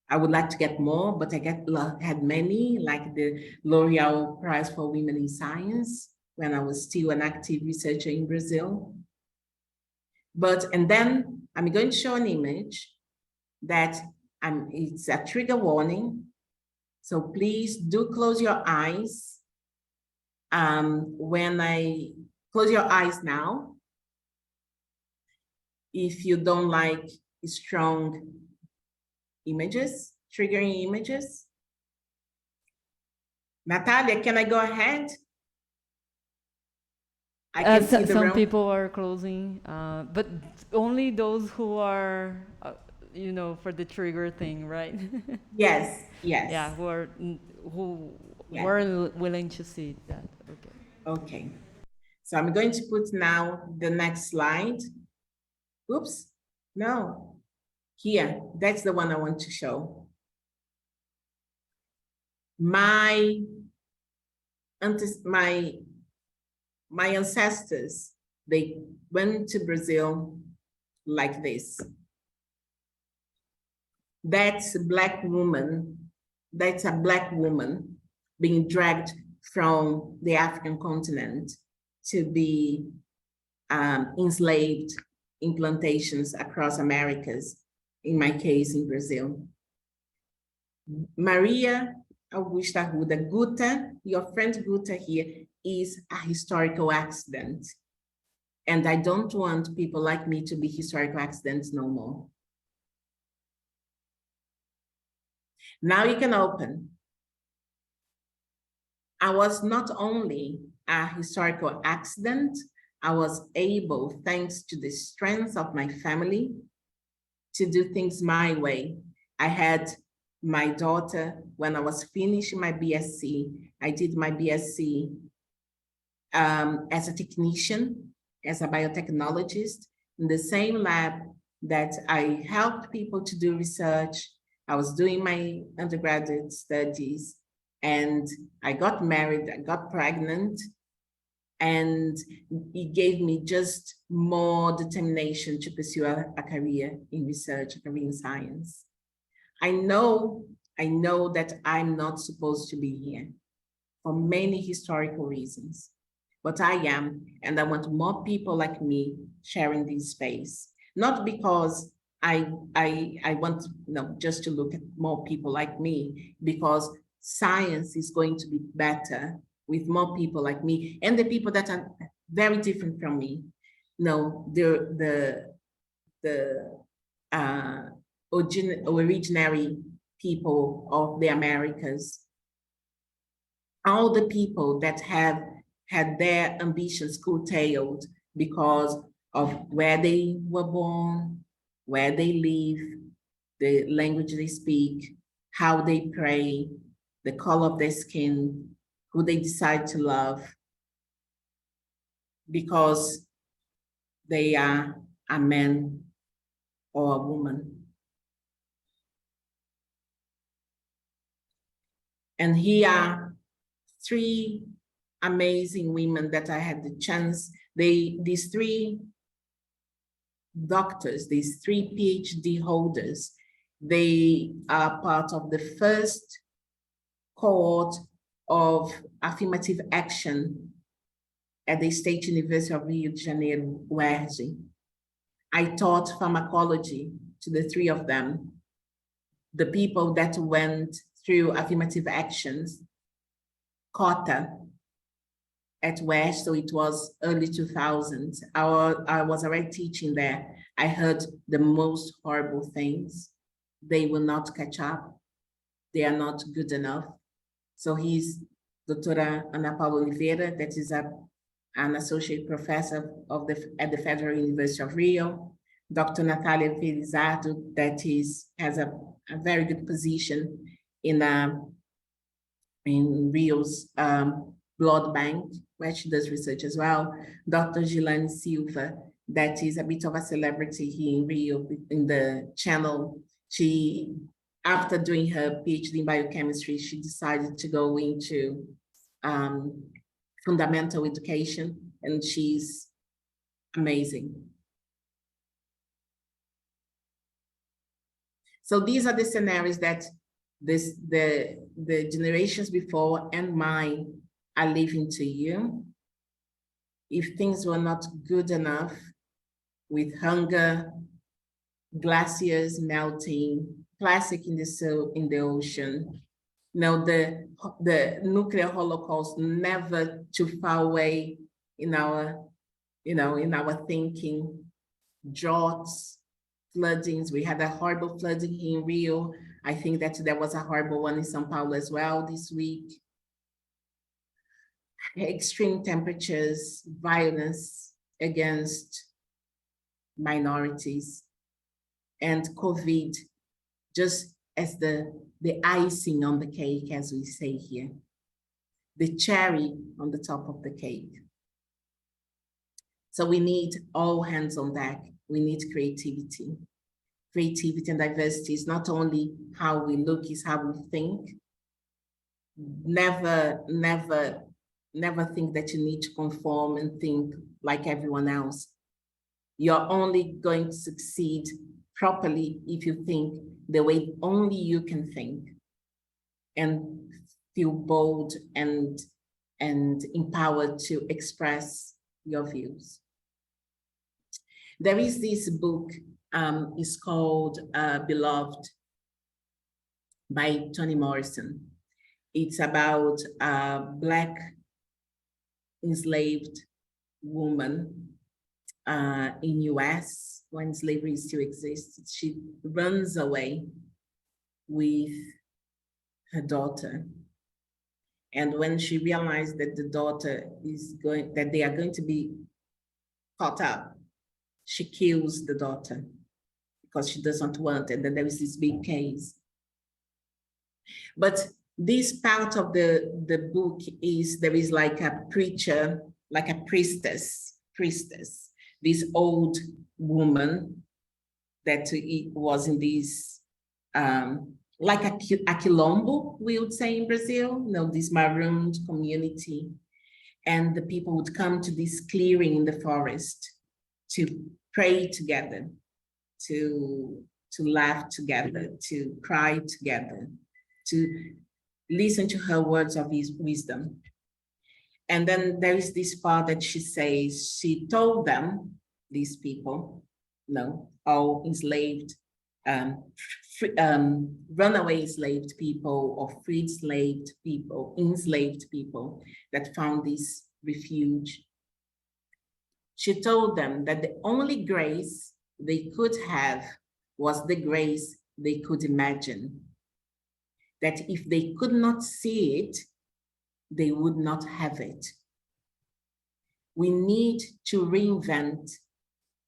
I would like to get more, but I had many, like the L'Oreal Prize for Women in Science, when I was still an active researcher in Brazil. And then I'm going to show an image that it's a trigger warning. So please do close your eyes. When I close your eyes now, if you don't like strong images, triggering images. Natalia, can I go ahead? I can see the some room. people are closing, but only those who are, for the trigger thing, right? Yes, yes. Yeah, who were willing to see that. Okay. Okay. So I'm going to put now the next slide. Oops, no. Here, that's the one I want to show. My ancestors, they went to Brazil like this. That's a black woman being dragged from the African continent to be enslaved in plantations across Americas, in my case, in Brazil. Maria Augusta Arruda. Guta, your friend Guta here, is a historical accident. And I don't want people like me to be historical accidents no more. Now you can open. I was not only a historical accident, I was able, thanks to the strength of my family, to do things my way. I had my daughter when I was finishing my BSc. I did my BSc as a technician, as a biotechnologist, in the same lab that I helped people to do research. I was doing my undergraduate studies, and I got married, I got pregnant, and it gave me just more determination to pursue a career in research, a career in science. I know that I'm not supposed to be here for many historical reasons, but I am, and I want more people like me sharing this space. Not because I want just to look at more people like me, because science is going to be better with more people like me and the people that are very different from me. The originary people of the Americas, all the people that have had their ambitions curtailed because of where they were born, where they live, the language they speak, how they pray, the color of their skin, who they decide to love, because they are a man or a woman. And here are three amazing women that I had the chance, these three doctors, these three PhD holders, they are part of the first cohort of affirmative action at the State University of Rio de Janeiro, UERJ. I taught pharmacology to the three of them, the people that went through affirmative actions, quota at UERJ, so it was early 2000s. I was already teaching there. I heard the most horrible things. They will not catch up. They are not good enough. So he's Dr. Ana Paula Oliveira, that is an associate professor at the Federal University of Rio. Dr. Natalia Felizardo, that has a very good position in Rio's blood bank, where she does research as well. Dr. Gilane Silva, that is a bit of a celebrity here in Rio, in the channel. She, after doing her PhD in biochemistry, she decided to go into fundamental education, and she's amazing. So these are the scenarios that the generations before and mine are leaving to you. If things were not good enough, with hunger, glaciers melting, plastic in the ocean, the nuclear holocaust never too far away in our thinking, droughts, floodings. We had a horrible flooding here in Rio. I think that there was a horrible one in São Paulo as well this week. Extreme temperatures, violence against minorities, and COVID, just as the icing on the cake, as we say here, the cherry on the top of the cake. So we need all hands on deck. We need creativity. Creativity and diversity is not only how we look, it's how we think. Never think that you need to conform and think like everyone else. You're only going to succeed properly if you think the way only you can think, and feel bold and empowered to express your views. There is this book, it's called Beloved by Toni Morrison. It's about a Black enslaved woman in US when slavery still exists. She runs away with her daughter. And when she realized that the daughter that they are going to be caught up, she kills the daughter because she doesn't want it. And there is this big case. But this part of the book is, there is like a preacher, like a priestess, this old woman that was in this, like a quilombo, we would say in Brazil, this marooned community. And the people would come to this clearing in the forest to pray together, to laugh together, to cry together, to listen to her words of wisdom. And then there is this part that she says, she told them, these people, all enslaved, runaway enslaved people or freed enslaved people that found this refuge. She told them that the only grace they could have was the grace they could imagine. That if they could not see it, they would not have it. We need to reinvent,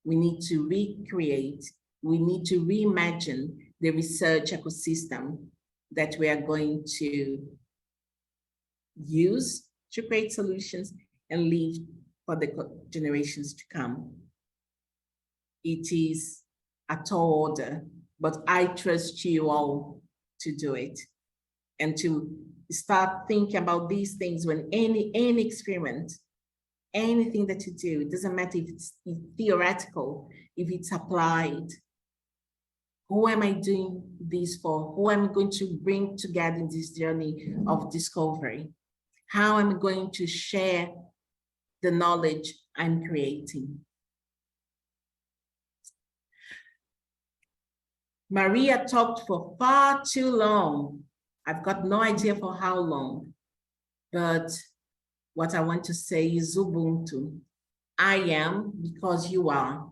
we need to recreate, we need to reimagine the research ecosystem that we are going to use to create solutions and leave for the generations to come. It is a tall order, but I trust you all to do it and to start thinking about these things when any experiment, anything that you do, it doesn't matter if it's theoretical, if it's applied. Who am I doing this for? Who am I going to bring together in this journey of discovery? How am I going to share the knowledge I'm creating? Maria talked for far too long. I've got no idea for how long, but what I want to say is Ubuntu. I am because you are.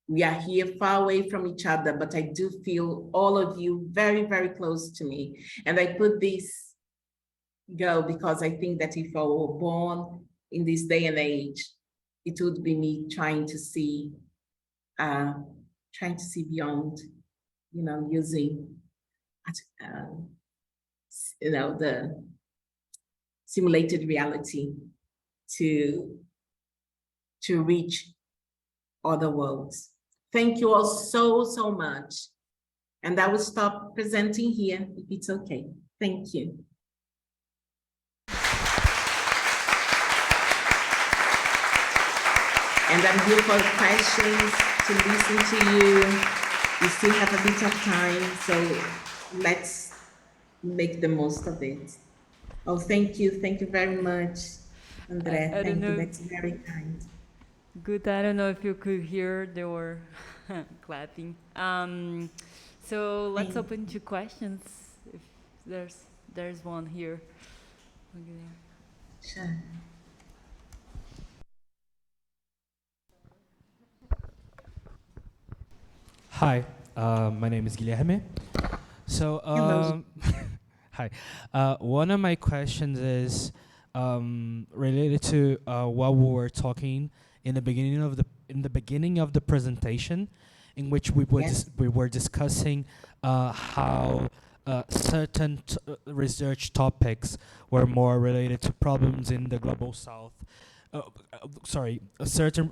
We are here far away from each other, but I do feel all of you very, very close to me. And I put this go because I think that if I were born in this day and age, it would be me trying to see beyond, using, the simulated reality to reach other worlds. Thank you all so, so much. And I will stop presenting here if it's okay. Thank you. And I'm here for questions, to listen to you. We still have a bit of time, so let's make the most of it. Oh, thank you very much, André. Thank you, that's very kind. Good, I don't know if you could hear, they were clapping. So let's open to questions, if there's one here. Sure. Hi, my name is Guilherme. So, hi. One of my questions is related to what we were talking in the beginning of the presentation, in which we were discussing how certain research topics were more related to problems in the global south.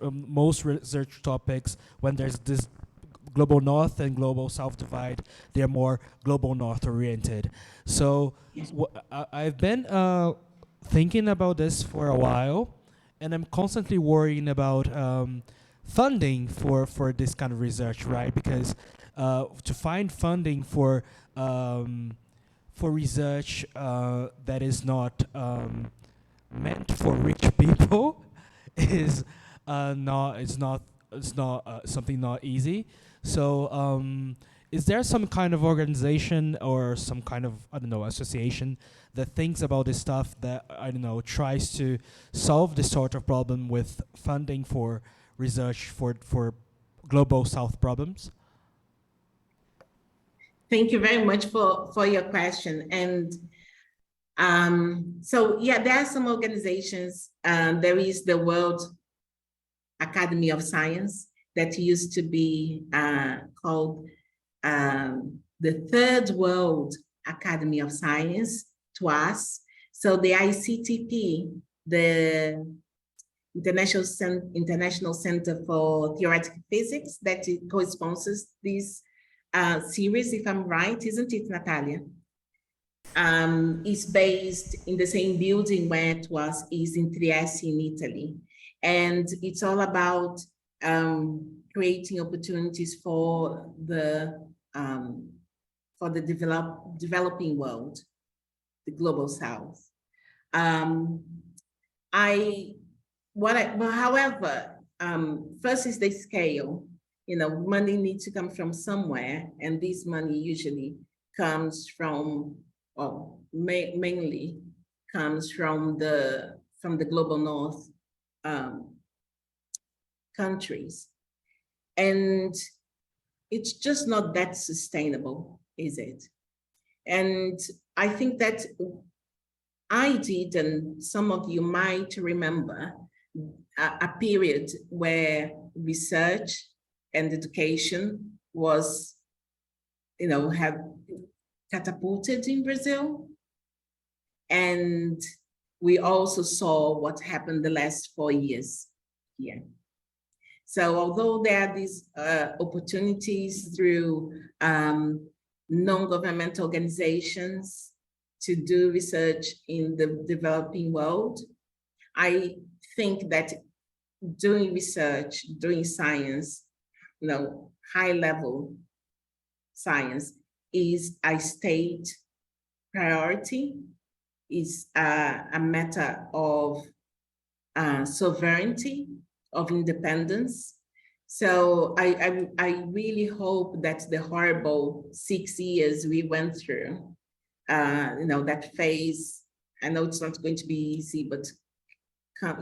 Most research topics, when there's this global north and global south divide, they're more global north oriented. So I've been thinking about this for a while, and I'm constantly worrying about funding for this kind of research, right? Because to find funding for research that is not meant for rich people is something not easy. So is there some kind of organization or some kind of, I don't know, association that thinks about this stuff, that, I don't know, tries to solve this sort of problem with funding for research for global South problems? Thank you very much for your question. And so, yeah, there are some organizations. There is the World Academy of Science that used to be called the Third World Academy of Science, TWAS. So the ICTP, the International Center for Theoretical Physics, that co-sponsors this series, if I'm right, isn't it, Natalia? Is based in the same building where TWAS is in Trieste, in Italy. And it's all about creating opportunities for the developing world, the global South. However, first is the scale. You know, money needs to come from somewhere, and this money usually comes from, well, mainly comes from the global North countries. And it's just not that sustainable, is it? And I think that I did, and some of you might remember, a period where research and education was, have catapulted in Brazil. And we also saw what happened the last 4 years here. So although there are these opportunities through non-governmental organizations to do research in the developing world, I think that doing research, doing science, high-level science is a state priority, is a matter of sovereignty, of independence. So I really hope that the horrible 6 years we went through, that phase, I know it's not going to be easy, but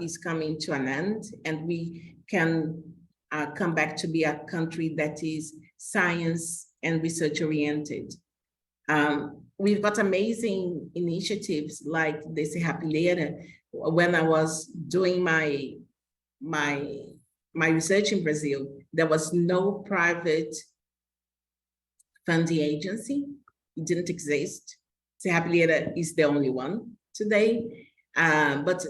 is coming to an end, and we can come back to be a country that is science and research oriented. We've got amazing initiatives like the Serrapilheira. When I was doing my research in Brazil, there was no private funding agency. It didn't exist. Serrapilheira is the only one today. But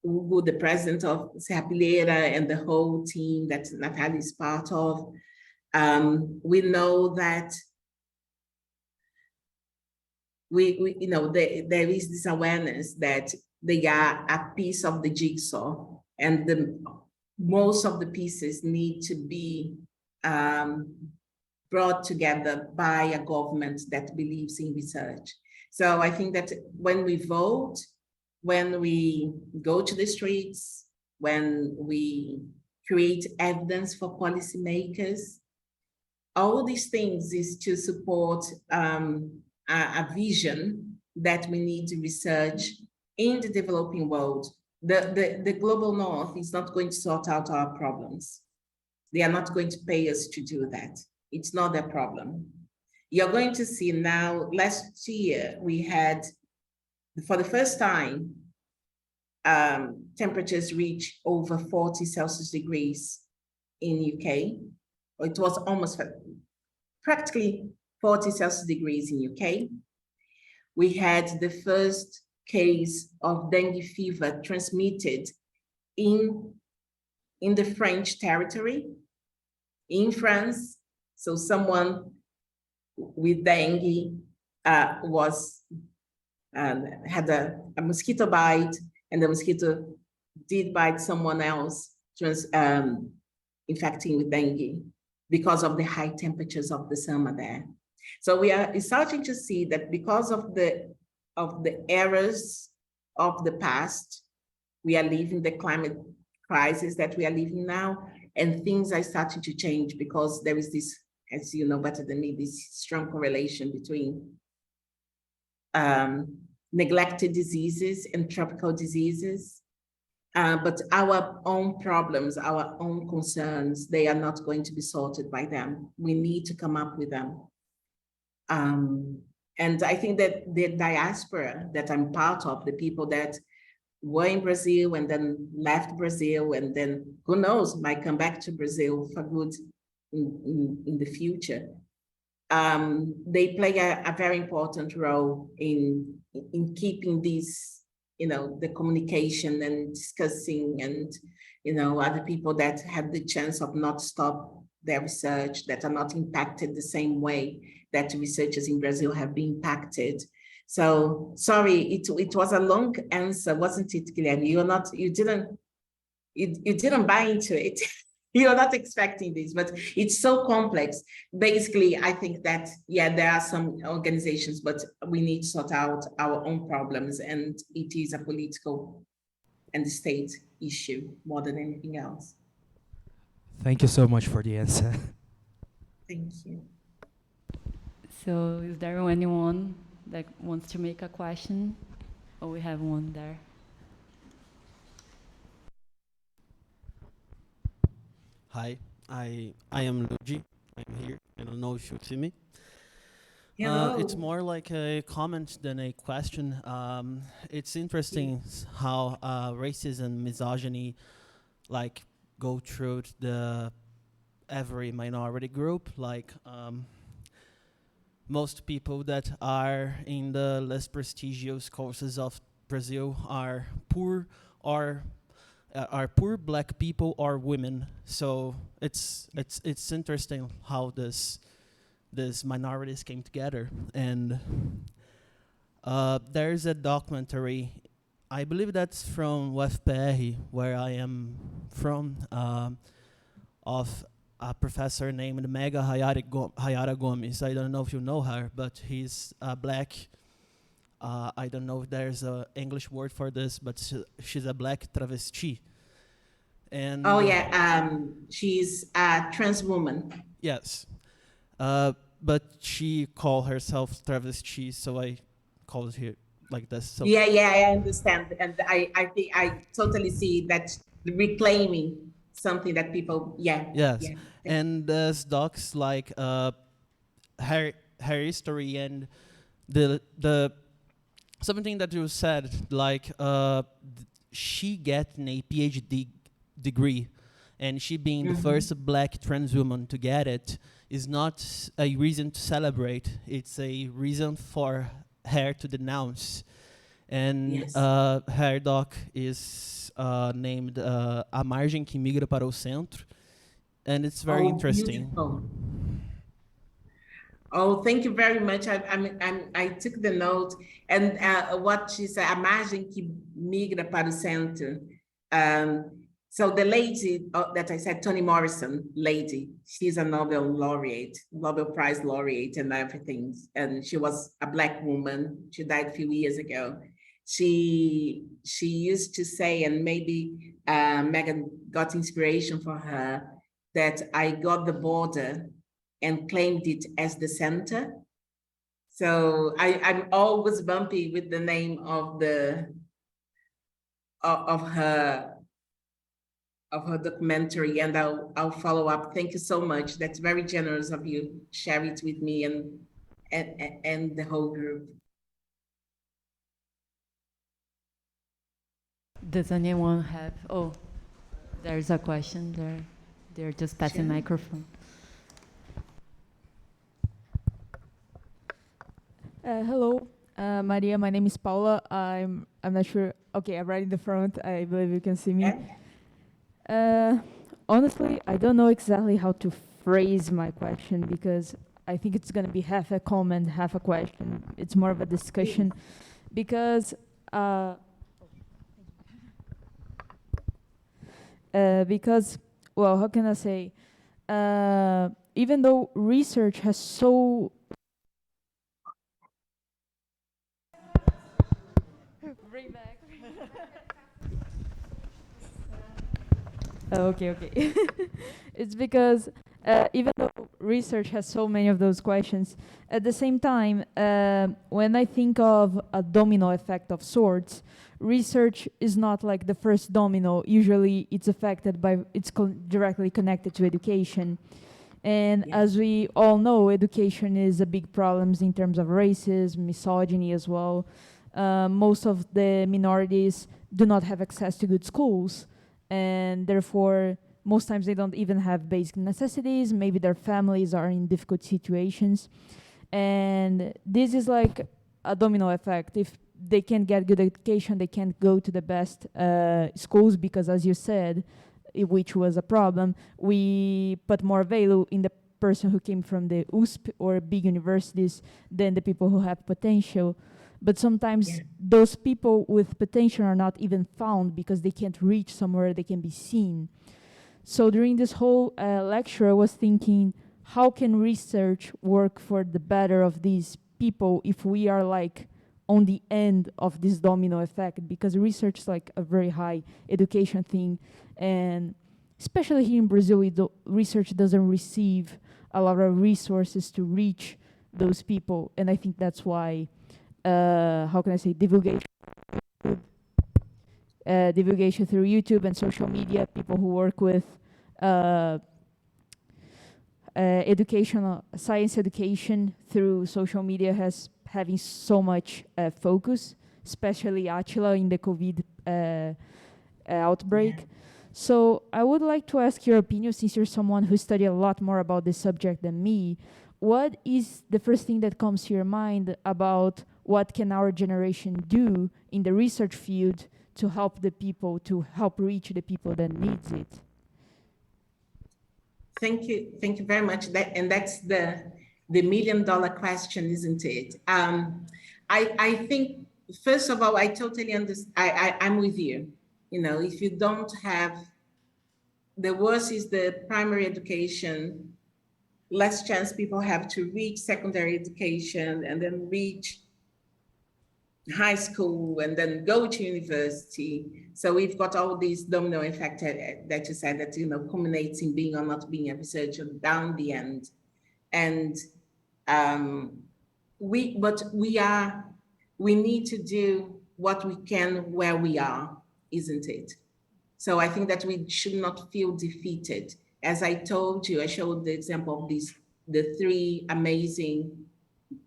Hugo, the president of Serrapilheira, and the whole team that Natalia is part of, we know that there is this awareness that they are a piece of the jigsaw, and most of the pieces need to be brought together by a government that believes in research. So I think that when we vote, when we go to the streets, when we create evidence for policymakers, all these things is to support a vision that we need to research in the developing world. The global North is not going to sort out our problems. They are not going to pay us to do that. It's not their problem. You're going to see now, last year, we had, for the first time, temperatures reach over 40 Celsius degrees in UK. It was almost practically 40 Celsius degrees in UK. We had the first case of dengue fever transmitted in the French territory, in France. So someone with dengue had a mosquito bite, and the mosquito did bite someone else, infecting with dengue because of the high temperatures of the summer there. So we are starting to see that because of the errors of the past, we are living the climate crisis that we are living now, and things are starting to change because there is this, as you know better than me, this strong correlation between neglected diseases and tropical diseases. But our own problems, our own concerns, they are not going to be sorted by them. We need to come up with them. And I think that the diaspora that I'm part of, the people that were in Brazil and then left Brazil, and then who knows, might come back to Brazil for good in the future. They play a very important role in keeping these, the communication and discussing, and, other people that have the chance of not stop their research, that are not impacted the same way that researchers in Brazil have been impacted. So sorry, it was a long answer, wasn't it, Guilherme? You didn't buy into it. You're not expecting this, but it's so complex. Basically, I think that, yeah, there are some organizations, but we need to sort out our own problems, and it is a political and state issue more than anything else. Thank you so much for the answer. Thank you. So is there anyone that wants to make a question? Oh, we have one there. Hi, I am Luigi. I'm here. I don't know if you see me. Hello. It's more like a comment than a question. It's interesting how racism, misogyny, like go through every minority group. Like most people that are in the less prestigious courses of Brazil are poor, or are poor black people or women. So it's interesting how these minorities came together. And there's a documentary, I believe that's from UFPR, where I am from, of a professor named Mega Hayara Gomes. I don't know if you know her, but he's black. I don't know if there's an English word for this, but she's a black travesti. And oh yeah, she's a trans woman. yes, but she called herself travesti, so I called her like this. So Yeah, I understand, and I think I totally see that reclaiming something that people, yes, yeah. and there's docs like her history and the something that you said, like she getting a PhD degree, and she being the first black trans woman to get it is not a reason to celebrate. It's a reason for her to denounce. And Yes. her doc is named A Margem que Migra para o Centro, and it's very interesting. Beautiful. Oh, thank you very much. I took the note, and what she said, a margem que migra para o centro. So the lady that I said, Toni Morrison, lady, she's a Nobel laureate, Nobel Prize laureate and everything. And she was a black woman. She died a few years ago. She used to say, and maybe Megan got inspiration for her, that I got the border and claimed it as the center. So I'm always bumpy with the name of her documentary, and I'll follow up. Thank you so much. That's very generous of you. Share it with me and the whole group. Does anyone have? Oh, there's a question there. They're just passing Sure. microphone. Hello, Maria. My name is Paula. I'm not sure. Okay, I'm right in the front. I believe you can see me. Honestly, I don't know exactly how to phrase my question, because I think it's going to be half a comment, half a question. It's more of a discussion, because well, how can I say? Even though research has so Okay, okay. It's because even though research has so many of those questions, at the same time, when I think of a domino effect of sorts, research is not like the first domino. Usually, it's affected by directly connected to education. And Yeah. as we all know, education is a big problem in terms of racism, misogyny as well. Most of the minorities do not have access to good schools, and therefore, most times they don't even have basic necessities. Maybe their families are in difficult situations. And this is like a domino effect. If they can't get good education, they can't go to the best schools because, as you said, which was a problem, we put more value in the person who came from the USP or big universities than the people who have potential. But sometimes Yeah. those people with potential are not even found because they can't reach somewhere they can be seen. So during this whole lecture, I was thinking, how can research work for the better of these people if we are like on the end of this domino effect? Because research is like a very high education thing, and especially here in Brazil, research doesn't receive a lot of resources to reach those people, and I think that's why, how can I say, divulgation through YouTube and social media, people who work with educational science education through social media has having so much focus, especially Attila in the COVID outbreak. Yeah. So I would like to ask your opinion, since you're someone who studied a lot more about this subject than me. What is the first thing that comes to your mind about what can our generation do in the research field to help the people, to help reach the people that needs it? Thank you very much. That's the million-dollar question, isn't it? I think first of all, I totally understand. I'm with you. You know, if you don't have, the worst is the primary education, less chance people have to reach secondary education and then reach high school and then go to university. So we've got all these domino effect that you said that, you know, culminates in being or not being a researcher down the end. And we need to do what we can where we are, isn't it? So I think that we should not feel defeated. As I told you, I showed the example of the three amazing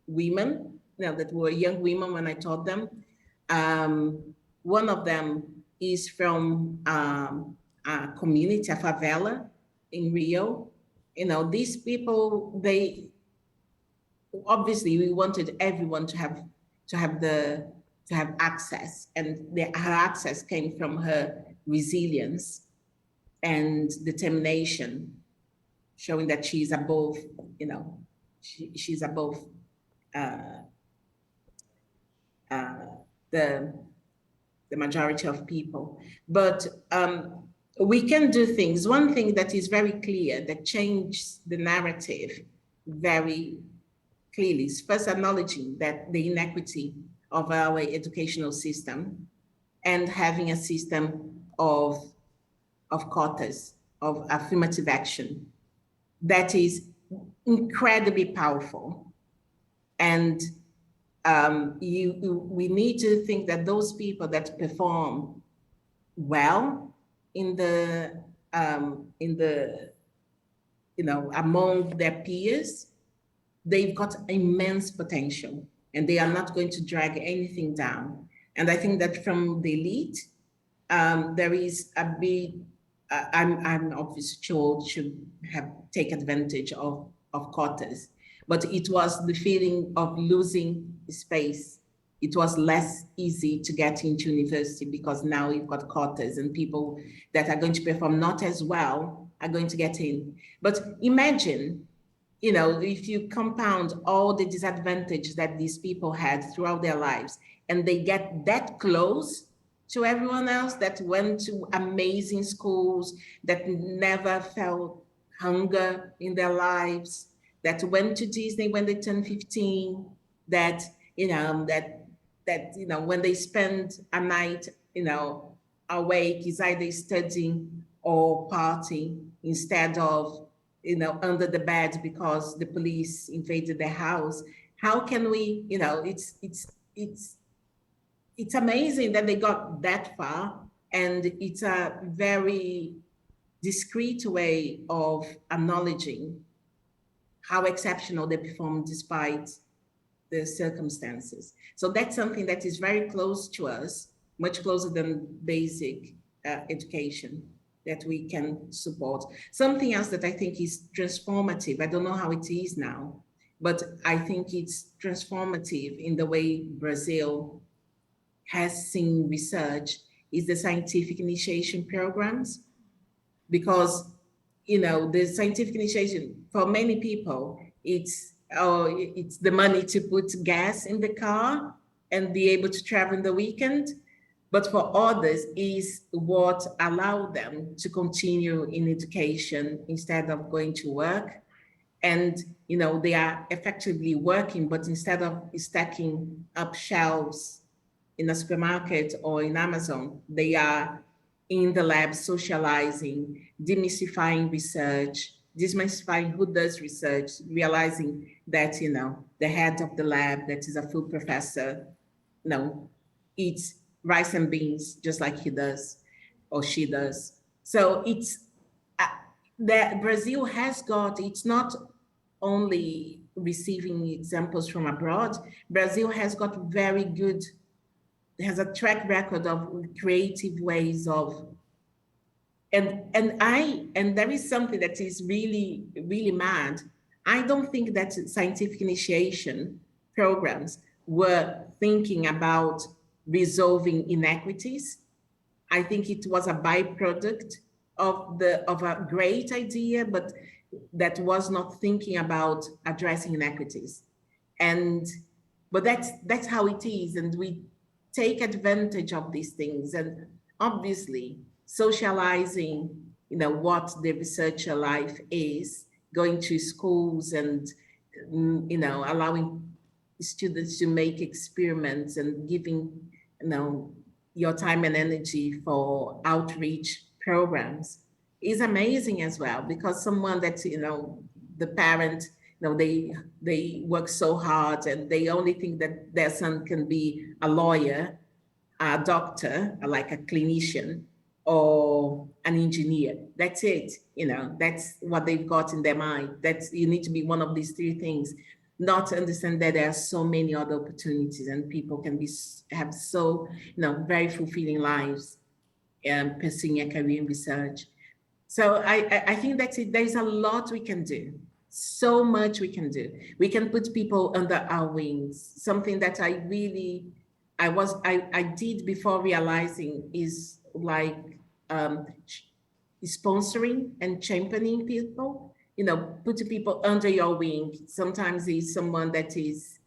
women, you know, that were young women when I taught them. One of them is from a community, a favela in Rio. You know, these people, they obviously we wanted everyone to have access, and her access came from her resilience and determination, showing that she's above, you know, she's above the majority of people. But we can do things. One thing that is very clear that changes the narrative very clearly is first acknowledging that the inequity of our educational system and having a system of quotas, of affirmative action that is incredibly powerful. And we need to think that those people that perform well in the you know, among their peers, they've got immense potential and they are not going to drag anything down. And I think that from the elite, there is a big, I'm obviously sure should have take advantage of quotas, but it was the feeling of losing space. It was less easy to get into university because now you've got quotas and people that are going to perform not as well are going to get in. But imagine, you know, if you compound all the disadvantage that these people had throughout their lives and they get that close to everyone else that went to amazing schools, that never felt hunger in their lives, that went to Disney when they turned 15, that, you know, that you know, when they spend a night, you know, awake, is either studying or party instead of, under the bed because the police invaded their house. How can we, it's amazing that they got that far, and it's a very discreet way of acknowledging how exceptional they performed despite the circumstances. So that's something that is very close to us, much closer than basic education that we can support. Something else that I think is transformative, I don't know how it is now, but I think it's transformative in the way Brazil has seen research, is the scientific initiation programs. Because, the scientific initiation, for many people, it's the money to put gas in the car and be able to travel in the weekend. But for others, is what allowed them to continue in education instead of going to work. And, they are effectively working, but instead of stacking up shelves in a supermarket or in Amazon, they are in the lab socializing, demystifying research, demystifying who does research, realizing that, the head of the lab, that is a full professor, eats rice and beans just like he does or she does. So it's that Brazil has got, it's not only receiving examples from abroad, Brazil has got very good, has a track record of creative ways of, and there is something that is really, really mad. I don't think that scientific initiation programs were thinking about resolving inequities. I think it was a byproduct of a great idea, but that was not thinking about addressing inequities. But that's how it is, and we take advantage of these things. And obviously, socializing, what the researcher life is, going to schools and, allowing students to make experiments and giving, your time and energy for outreach programs is amazing as well, because someone that, the parent, they work so hard and they only think that their son can be a lawyer, a doctor, like a clinician, or an engineer. That's it. That's what they've got in their mind. You need to be one of these three things, not to understand that there are so many other opportunities and people can have so, very fulfilling lives pursuing a career in research. So I think that's it. There's a lot we can do. So much we can do. We can put people under our wings. Something that I did before realizing is like sponsoring and championing people, putting people under your wing. Sometimes it's someone that is,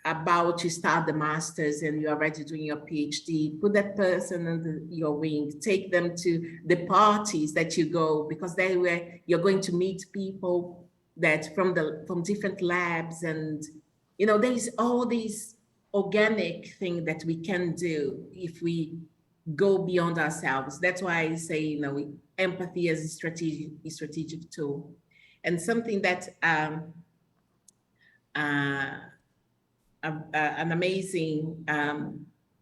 about to start the master's and you're already doing your PhD, put that person under your wing, take them to the parties that you go, because that's where you're going to meet people that from different labs. And, there's all these organic thing that we can do if we go beyond ourselves. That's why I say, empathy as a strategic tool. And something that an amazing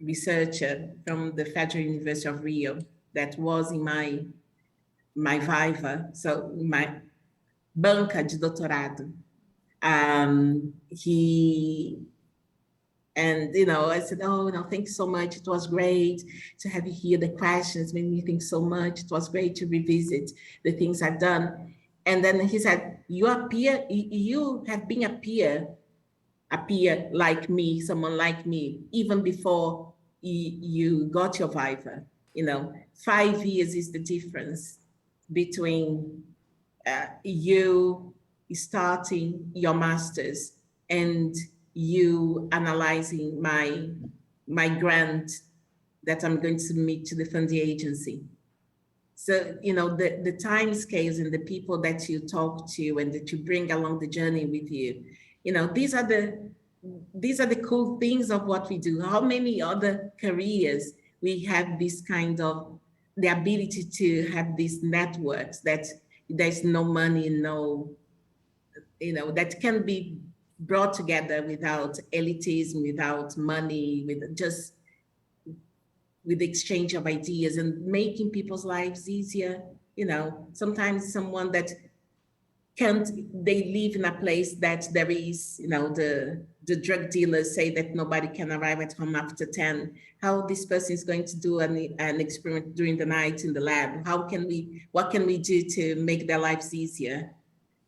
researcher from the Federal University of Rio that was in my viva, so my banca de doutorado. I said, oh, no, thanks so much. It was great to have you here. The questions made me think so much. It was great to revisit the things I've done. And then he said, you have been a peer like me, someone like me, even before you got your viva. 5 years is the difference between you starting your master's and you analyzing my grant that I'm going to submit to the funding agency. So, the time scales and the people that you talk to and that you bring along the journey with you, these are the cool things of what we do. How many other careers we have this kind of the ability to have these networks that there's no money, no, that can be brought together without elitism, without money, with just with exchange of ideas and making people's lives easier. Sometimes someone that they live in a place that there is, the drug dealers say that nobody can arrive at home after 10. How this person is going to do an experiment during the night in the lab? What can we do to make their lives easier?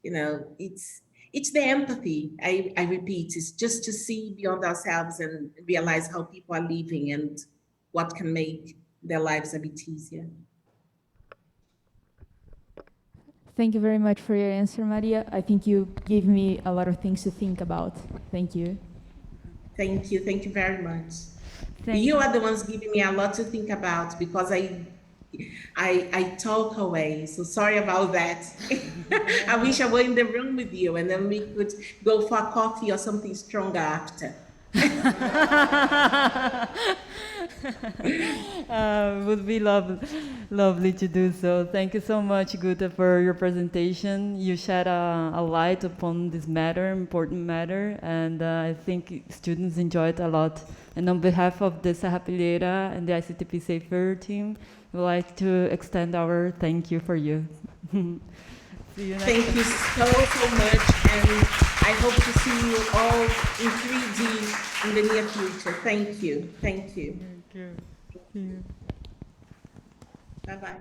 It's the empathy. I repeat, it's just to see beyond ourselves and realize how people are living and what can make their lives a bit easier. Thank you very much for your answer, Maria. I think you gave me a lot of things to think about. Thank you. Thank you. Thank you very much. Thank you are the ones giving me a lot to think about because I talk away. So sorry about that. I wish I were in the room with you and then we could go for a coffee or something stronger after. Would be lovely to do so. Thank you so much, Guta, for your presentation. You shed a light upon this important matter, and I think students enjoyed a lot. And on behalf of the Serrapilheira and the ICTP-SAIFR team, we'd like to extend our thank you for you. See you next Thank time. you so much, and I hope to see you all in 3D in the near future. Thank you. Thank you. Thank you. See you. Bye-bye.